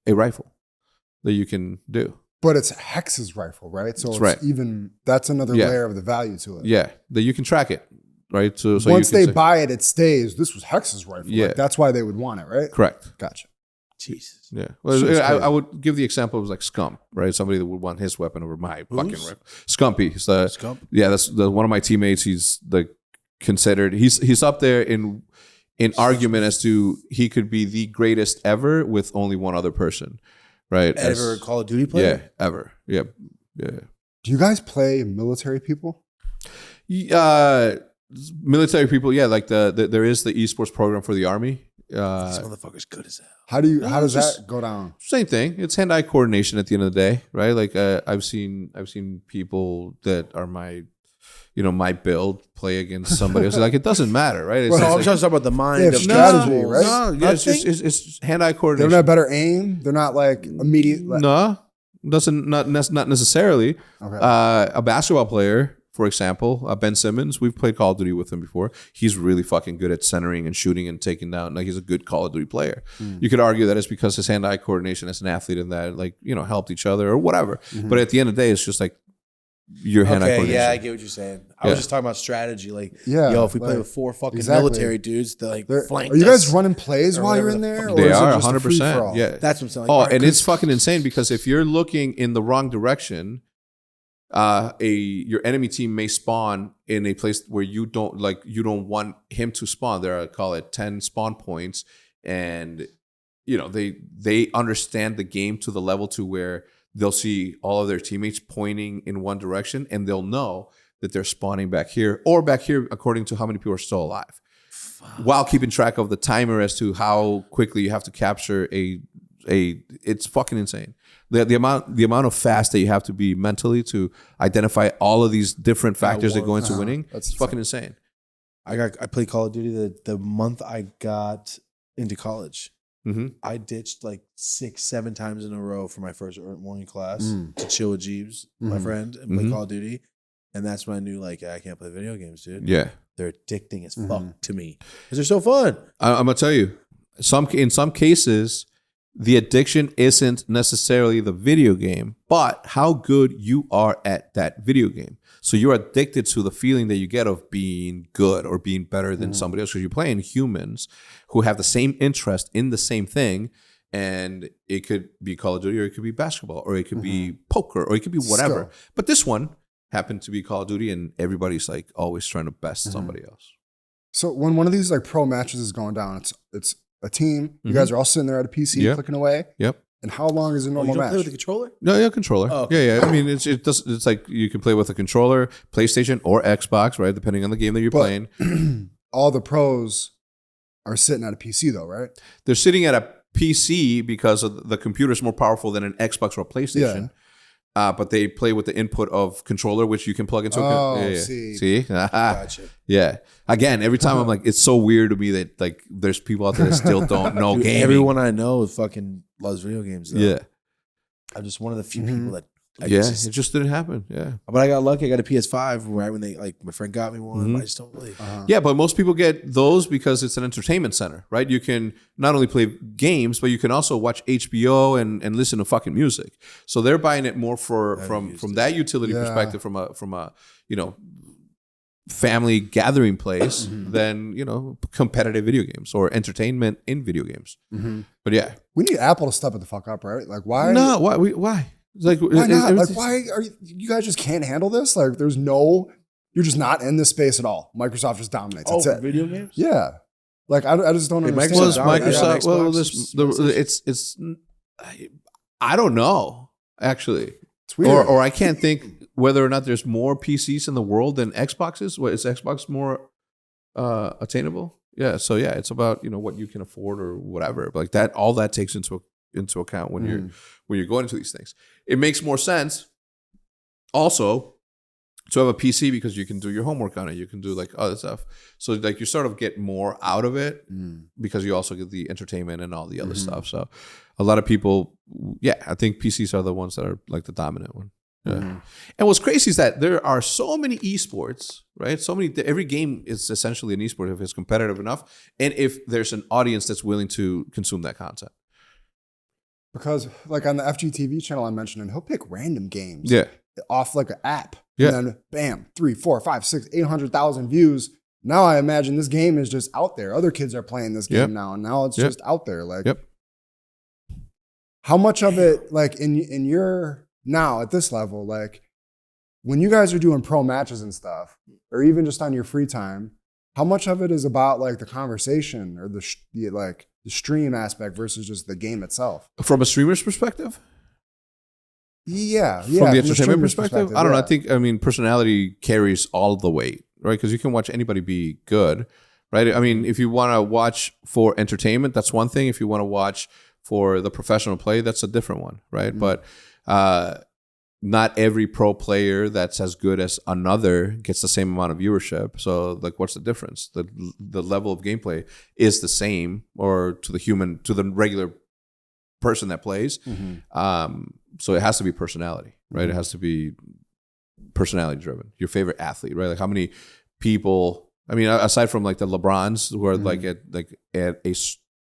S1: a rifle. that you can do.
S3: But it's Hex's rifle, right? So
S1: That's
S3: it's
S1: right.
S3: even that's another
S1: Yeah.
S3: layer of the value to it.
S1: Yeah, that you can track it, right? So
S3: Once
S1: you can
S3: they
S1: say-
S3: buy it, it stays. This was Hex's rifle.
S1: Yeah.
S3: Like, that's why they would want it, right?
S1: correct.
S3: Gotcha.
S2: Jesus.
S1: Yeah. Well,
S3: Shit's
S1: I
S3: crazy.
S1: would give the example of like Scump, right? Somebody that would want his weapon over my fucking
S2: Who's?
S1: rifle. Scumpy. He's the
S2: Scump?
S1: yeah. That's one of my teammates. He's considered. He's up there in argument as to he could be the greatest ever with only one other person, right?
S2: Ever
S1: As-
S2: Call of Duty player?
S1: Yeah, ever. Yeah, yeah.
S3: Do you guys play military people?
S1: Military people. Yeah, like there is the esports program for the army.
S2: This motherfucker's good as hell.
S3: How does
S1: just-
S3: that go down?
S1: Same thing. It's hand-eye coordination at the end of the day, right? Like I've seen people that are my build play against somebody else. Like it doesn't matter, right? It's
S3: Well,
S1: just
S2: I'm
S1: like-
S2: trying to talk about the mind
S3: Yeah,
S2: of
S3: strategy,
S2: people.
S3: right?
S1: No, yeah, it's hand-eye
S3: They don't
S1: coordination.
S3: have better aim. They're not like immediate.
S1: No, not necessarily.
S3: Okay.
S1: A basketball player, for example, Ben Simmons. We've played Call of Duty with him before. He's really fucking good at centering and shooting and taking down. Like he's a good Call of Duty player. You could argue that it's because his hand-eye coordination as an athlete and that helped each other or whatever. But at the end of the day, it's just like your hand-eye
S2: Okay,
S1: coordination.
S2: yeah, I get what you're saying. I
S1: Yeah.
S2: was just talking about strategy. Like,
S3: Yeah,
S2: yo, if we play
S3: like,
S2: with 4 fucking
S3: exactly.
S2: military dudes, they're like
S3: They're-
S2: flanked
S3: are you guys
S2: us.
S3: running plays
S2: or
S3: while you're
S2: whatever
S3: in
S2: the
S3: there?
S2: fuck
S3: or
S1: They
S3: is it
S1: are
S3: just a
S1: 100%.
S3: free-for-all?
S1: Yeah.
S2: That's what I'm saying.
S1: Oh,
S2: Like,
S1: and it's fucking insane because if you're looking in the wrong direction, your enemy team may spawn in a place where you don't want him to spawn. There are, call it 10 spawn points, and they understand the game to the level to where they'll see all of their teammates pointing in one direction, and they'll know that they're spawning back here or back here according to how many people are still alive. While keeping track of the timer as to how quickly you have to capture it's fucking insane. The amount of fast that you have to be mentally to identify all of these different factors that go into winning.
S3: That's
S1: It's fucking insane.
S2: I played Call of Duty the month I got into college.
S1: Mm-hmm.
S2: I ditched like 6-7 times in a row for my first morning class to chill with Jeeves, my friend, and play Call of Duty. And that's when I knew, like, I can't play video games, dude.
S1: Yeah,
S2: They're addicting as fuck to me because they're so fun.
S1: I'm gonna tell you, in some cases, the addiction isn't necessarily the video game, but how good you are at that video game. So you're addicted to the feeling that you get of being good or being better than somebody else because you're playing humans who have the same interest in the same thing. And it could be Call of Duty, or it could be basketball, or it could be poker, or it could be whatever.
S3: Still.
S1: But this one happened to be Call of Duty, and everybody's like always trying to best somebody else.
S3: So when one of these like pro matches is going down, it's a team. You guys are all sitting there at a PC
S1: Yep.
S3: clicking away.
S1: Yep.
S3: And how long is a
S2: Oh, you
S3: normal
S2: don't play
S3: match?
S2: with the controller?
S1: No, yeah, controller.
S2: Oh, okay.
S1: Yeah. I mean, it's like you can play with a controller, PlayStation, or Xbox, right? Depending on the game that you're
S3: But-
S1: playing.
S3: All the pros are sitting at a PC though, right?
S1: They're sitting at a PC because of the computer is more powerful than an Xbox or a PlayStation. But they play with the input of controller, which you can plug into.
S3: Oh, see.
S1: See?
S2: Gotcha.
S1: Yeah. Again, every time I'm like, it's so weird to me that like there's people out there that still don't know
S2: Dude,
S1: gaming.
S2: everyone I know fucking loves video games. Though.
S1: Yeah.
S2: I'm just one of the few people that.
S1: Yeah. It just didn't happen. Yeah.
S2: But I got lucky. I got a PS5 right when my friend got me one. But I just don't really.
S1: Yeah, but most people get those because it's an entertainment center, right? You can not only play games, but you can also watch HBO and listen to fucking music. So they're buying it more from that utility
S3: Yeah.
S1: perspective, from a family gathering place than competitive video games or entertainment in video games. But yeah,
S3: We need Apple to step it the fuck up, right? Like why?
S1: no, why? It's like
S3: Why not? Like why are you guys just can't handle this? Like you're just not in this space at all. Microsoft just dominates. That's it.
S2: Video games?
S3: Yeah. Like I just don't
S2: Hey,
S3: understand.
S1: Was
S2: Microsoft
S3: that.
S2: dominates
S1: Microsoft?
S2: on
S1: Well,
S2: Xbox,
S1: it's. I don't know actually.
S3: It's weird.
S1: Or I can't think whether or not there's more PCs in the world than Xboxes. What is Xbox more attainable? Yeah. So yeah, it's about what you can afford or whatever. Like that, all that takes into account when you're going into these things. It makes more sense also to have a PC because you can do your homework on it. You can do like other stuff. So like you sort of get more out of it because you also get the entertainment and all the other stuff. So a lot of people, I think PCs are the ones that are like the dominant one. Yeah. And what's crazy is that there are so many esports, right? Every game is essentially an esport if it's competitive enough, and if there's an audience that's willing to consume that content.
S3: Because like on the FGTV channel I mentioned, and he'll pick random games
S1: Yeah.
S3: off like an app.
S1: Yeah.
S3: And then bam, 3, 4, 5, 6, 800,000 views. Now I imagine this game is just out there. Other kids are playing this game now, and now it's just out there. Like, how much of it, like in your now at this level, like when you guys are doing pro matches and stuff, or even just on your free time, how much of it is about like the conversation or the stream aspect versus just the game itself?
S1: From a streamer's perspective?
S3: Yeah.
S1: From the entertainment
S3: streamer's
S1: perspective? I don't know. I mean, personality carries all the weight, right? Because you can watch anybody be good, right? I mean, if you want to watch for entertainment, that's one thing. If you want to watch for the professional play, that's a different one, right?
S3: Mm-hmm.
S1: But not every pro player that's as good as another gets the same amount of viewership. So, like, what's the difference? The level of gameplay is the same, or to the regular person that plays.
S3: Mm-hmm.
S1: So it has to be personality, right?
S3: Mm-hmm.
S1: It has to be personality driven. Your favorite athlete, right? Like how many people? I mean, aside from like the LeBrons who are like at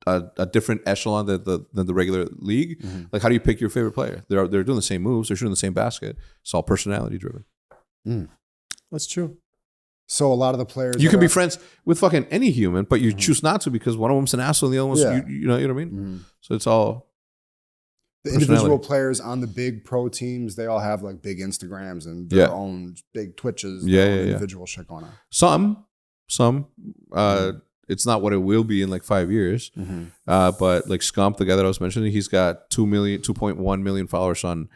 S1: a different echelon than the regular league. Like, how do you pick your favorite player? They're doing the same moves. They're shooting the same basket. It's all personality driven.
S2: That's true.
S3: So a lot of the players
S1: You can be friends with fucking any human, but you choose not to because one of them's an asshole and the other one's
S3: Yeah.
S1: you know what I mean. So it's all
S3: the individual players on the big pro teams. They all have like big Instagrams and their own big Twitches. Individual shit going on.
S1: Some. It's not what it will be in like 5 years. But like Scump, the guy that I was mentioning, he's got 2.1 million followers on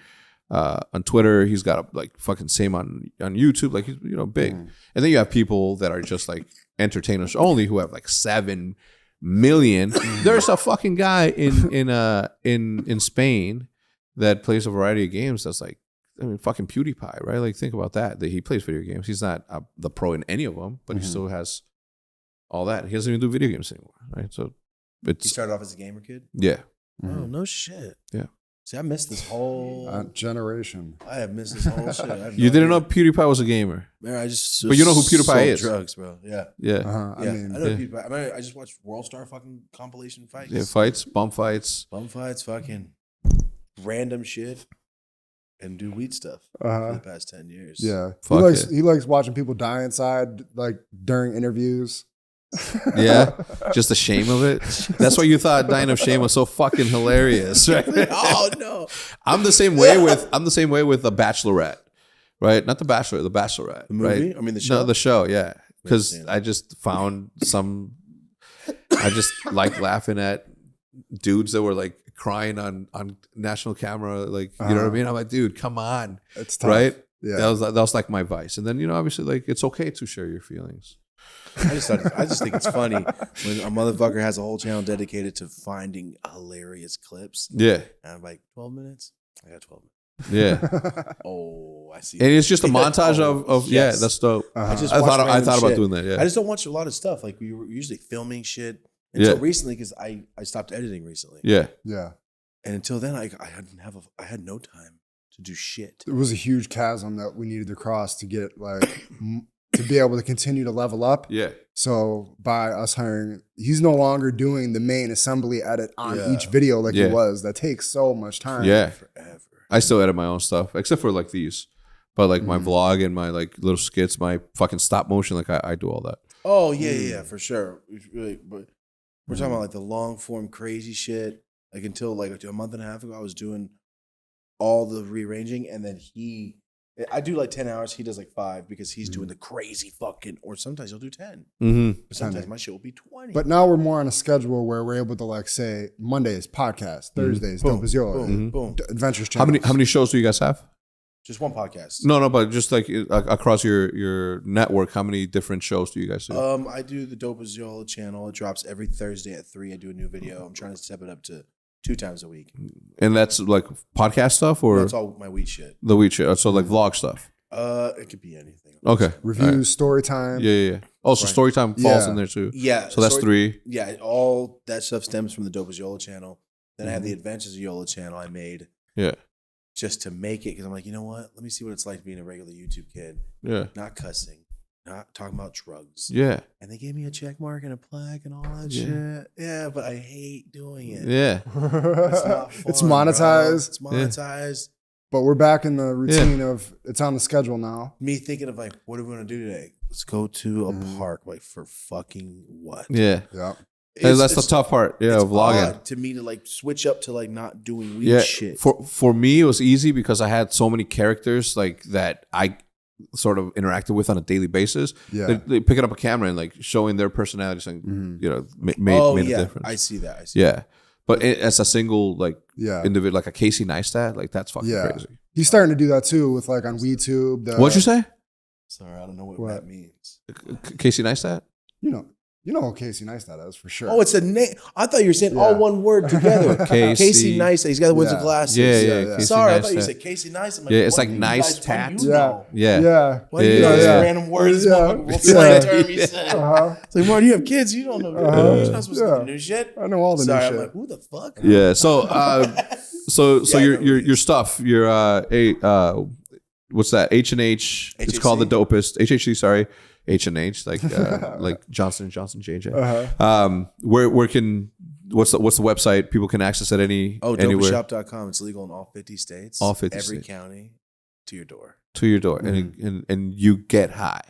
S1: Twitter. He's got like fucking same on YouTube. Like he's big. And then you have people that are just like entertainers only who have like 7 million. There's a fucking guy in Spain that plays a variety of games. That's like, I mean, fucking PewDiePie, right? Like think about that. That he plays video games. He's not the pro in any of them, but he still has all that. He doesn't even do video games anymore, right? So
S2: He started off as a gamer kid?
S1: Yeah.
S2: Oh, no shit.
S1: Yeah.
S2: See, I missed this whole
S3: generation.
S2: I have missed this whole shit. I have
S1: You
S2: no
S1: didn't know
S2: idea.
S1: PewDiePie was a gamer.
S2: Man, I just
S1: But you know who PewDiePie
S2: sold
S1: is.
S2: drugs, bro. Yeah.
S1: Yeah.
S3: I
S2: Yeah,
S3: mean,
S2: I know PewDiePie. I mean, I just watched World Star fucking compilation fights.
S1: Yeah, fights, bum fights.
S2: Bum fights, fucking random shit, and do weed stuff for the past 10 years.
S3: yeah.
S1: Fuck
S3: He likes watching people die inside, like during interviews.
S1: Yeah, just the shame of it. That's why you thought Dying of Shame was so fucking hilarious, right?
S2: Oh no,
S1: I'm the same way with The Bachelorette, right? Not The Bachelor, The Bachelorette,
S2: the movie.
S1: right?
S2: I mean the show.
S1: No, the show, yeah. Because
S2: Understand.
S1: I just found I just like laughing at dudes that were like crying on national camera, like you know what I mean? I'm like, dude, come on,
S3: It's tough.
S1: right?
S3: Yeah.
S1: That was like my vice, and then obviously like it's okay to share your feelings.
S2: I just think it's funny when a motherfucker has a whole channel dedicated to finding hilarious clips.
S1: Yeah,
S2: And I'm like, 12 minutes? I got 12 minutes.
S1: yeah.
S2: Oh, I see.
S1: And it's just a montage
S2: Oh,
S1: of
S2: yes.
S1: yeah, that's dope.
S2: I just
S1: I
S2: watch
S1: thought
S2: random
S1: about
S2: shit.
S1: doing that. Yeah,
S2: I just don't watch a lot of stuff. Like we were usually filming shit until
S1: Yeah.
S2: recently because I stopped editing recently.
S1: yeah.
S3: Yeah.
S2: And until then, I had no time to do shit.
S3: It was a huge chasm that we needed to cross to get like to be able to continue to level up.
S1: Yeah.
S3: So by us hiring, he's no longer doing the main assembly edit on
S2: Yeah.
S3: each video like
S1: Yeah.
S3: he was. That takes so much time.
S1: Yeah.
S2: Forever.
S1: I still edit my own stuff, except for like these. But like my vlog and my like little skits, my fucking stop motion, like I do all that.
S2: Oh yeah, for sure. But we're talking about like the long form crazy shit. Like until like a month and a half ago, I was doing all the rearranging, and then I do like 10 hours. He does like 5 because he's doing the crazy fucking. Or sometimes he'll do 10.
S1: Mm-hmm.
S2: But sometimes my shit will be 20.
S3: But now we're more on a schedule where we're able to like say Mondays podcast, Thursdays
S2: boom,
S3: Dope As Yola,
S2: boom, boom.
S3: Adventures
S1: How
S3: channel.
S1: many shows do you guys have?
S2: Just one podcast.
S1: No, but just like across your network, how many different shows do you guys do?
S2: I do the Dope As Yola channel. It drops every Thursday at 3. I do a new video. I'm trying to step it up to 2 times a week.
S1: And that's like podcast stuff or
S2: That's all my weed shit.
S1: the weed shit? So like vlog stuff.
S2: It could be anything.
S1: Okay.
S3: Reviews,
S1: All right.
S3: story time.
S1: Yeah. Oh, so story time falls in there too.
S2: Yeah.
S1: So that's 3.
S2: Yeah, all that stuff stems from the Dope As Yola channel. Then I have the Adventures of Yola channel I made
S1: Yeah.
S2: just to make it because I'm like, you know what? Let me see what it's like being a regular YouTube kid,
S1: Yeah.
S2: not cussing, not talking about drugs.
S1: Yeah.
S2: And they gave me a check mark and a plaque and all that
S1: Yeah.
S2: shit. Yeah, but I hate doing it.
S1: Yeah.
S2: It's not fun,
S3: It's monetized.
S2: bro. It's monetized.
S3: But we're back in the routine of it's on the schedule now.
S2: Me thinking of like, what are we gonna do today? Let's go to a park. Like for fucking what?
S1: Yeah.
S3: Yeah.
S1: That's the tough part. Yeah,
S2: it's
S1: vlogging.
S2: odd to me to like switch up to like not doing weed
S1: Yeah.
S2: shit.
S1: For me, it was easy because I had so many characters like that I sort of interacted with on a daily basis.
S3: Yeah.
S1: They picking up a camera and like showing their personalities and you know made a difference.
S2: I see that.
S1: Yeah. But as a single like
S3: Yeah.
S1: individual, like a Casey Neistat, like that's fucking crazy.
S3: He's starting to do that too with like on WeTube.
S1: What'd you say?
S2: Sorry, I don't know what that means.
S1: Casey Neistat?
S3: You know who Casey Neistat is for sure.
S2: Oh, it's a name. I thought you were saying all one word together. Casey Neistat. He's got the ones with glasses.
S1: Yeah.
S3: Casey
S2: Sorry, I
S1: Neistat.
S2: thought you said Casey Neistat. I'm like,
S1: Yeah, it's
S2: what
S1: like
S2: do you
S1: nice
S2: guys-
S1: tat.
S2: what do you
S3: Yeah.
S2: know?
S1: Yeah.
S3: Yeah.
S2: Why do you
S1: Yeah,
S2: know these
S1: yeah.
S2: random words?
S3: Yeah.
S2: What slang term he said?
S3: Uh-huh.
S2: It's like, Martin, you have kids. You don't know. You're not supposed to know new shit.
S3: I know all the
S2: Sorry,
S3: new
S2: I'm
S3: shit.
S2: like, who the fuck?
S1: Yeah. So your stuff, your what's that? H&H. It's called the Dopest. HHC, sorry. H&H, like like Johnson & Johnson, JJ.
S3: Uh-huh.
S1: Where can what's the website? People can access it anywhere.
S2: Dopeshop.com. It's legal in all 50 states.
S1: All 50
S2: Every
S1: states.
S2: county to your door.
S1: To your door, and you get high.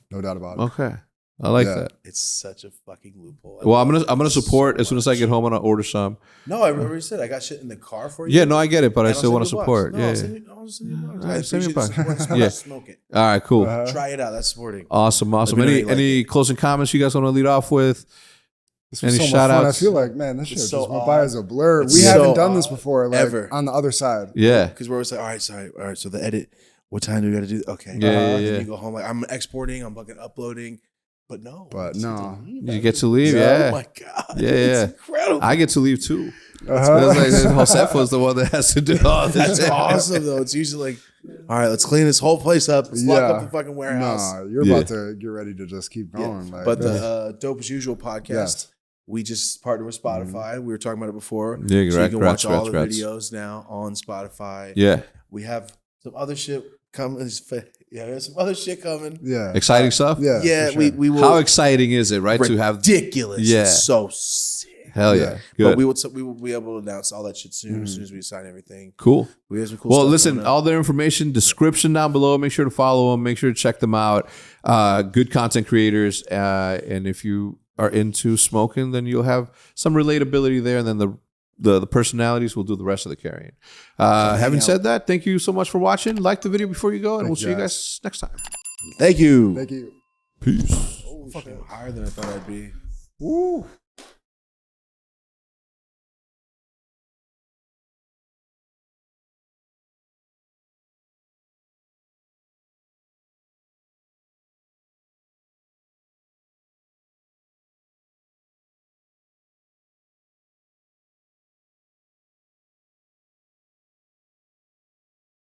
S3: No doubt about it.
S1: Okay, I like
S3: Yeah.
S1: that.
S2: It's such a fucking loophole.
S1: Well, I'm gonna support as soon as I get home. I'm gonna order some.
S2: No, I already said I got shit in the car for you.
S1: Yeah, no, I get it, but I
S2: And I'll
S1: still
S2: send
S1: want to
S2: you a box.
S1: support.
S2: No,
S1: Yeah.
S2: I'll send you a box.
S1: All right,
S2: I
S1: send me a
S2: appreciate
S1: box.
S2: the support. Smoke
S1: Yeah.
S2: it. Smoke it.
S1: All right, cool.
S2: Try it out. That's supporting.
S1: Awesome.
S2: Let me know
S1: Any
S2: you like
S1: any
S2: it.
S1: closing comments you guys want to lead off with?
S3: This was
S1: Any
S3: so much
S1: shout
S3: fun. I
S1: outs?
S3: feel like, man, this shit
S2: It's
S3: just
S2: so
S3: went by
S2: odd.
S3: as a blur.
S2: It's
S3: We
S2: so
S3: haven't done this
S2: odd.
S3: before, like
S2: Ever.
S3: on the other side.
S1: Yeah.
S2: Because we're always like, all right, so the edit, what time do we got to do? Okay.
S1: Yeah,
S2: And
S1: yeah.
S2: then you go home like, I'm exporting, I'm fucking uploading. But no.
S3: But
S2: it's
S3: no.
S1: You get to leave.
S2: Oh
S1: Yeah.
S2: my God.
S1: Yeah,
S2: It's
S1: yeah.
S2: incredible.
S1: I get to leave too.
S3: Uh-huh.
S1: It's like Josefo's the one that has to do all this.
S2: That's
S1: shit.
S2: awesome though. It's usually like, all right, let's clean this whole place up. Let's lock up the fucking warehouse.
S3: Nah, you're about to get ready to just keep going.
S2: Yeah.
S3: Like,
S2: But the Dope As Usual podcast,
S3: Yes.
S2: we just partnered with Spotify. We were talking about it before.
S1: Yeah,
S2: So you can
S1: congrats,
S2: watch all the
S1: congrats.
S2: videos now on Spotify.
S1: Yeah.
S2: We have some other shit coming. Yeah, there's some other shit coming.
S3: yeah.
S1: Exciting stuff.
S3: Yeah.
S2: Yeah,
S3: for sure.
S2: we will.
S1: How exciting is it, right? To have
S2: ridiculous.
S1: Yeah.
S2: It's so sick.
S1: hell yeah.
S3: Yeah.
S1: Good.
S2: But we will be able to announce all that shit soon as soon as we sign everything.
S1: Cool.
S2: We have some cool
S1: Well,
S2: stuff
S1: listen,
S2: going on.
S1: all their information, description down below. Make sure to follow them. Make sure to check them out. Good content creators. And if you are into smoking, then you'll have some relatability there. And then the personalities will do the rest of the carrying. Having
S2: out.
S1: said that, thank you so much for watching. Like the video before you go, and we'll see you
S3: guys.
S1: guys next time.
S2: Thank you.
S3: Thank you.
S1: Peace.
S2: Fucking higher than I thought I'd be.
S3: Woo.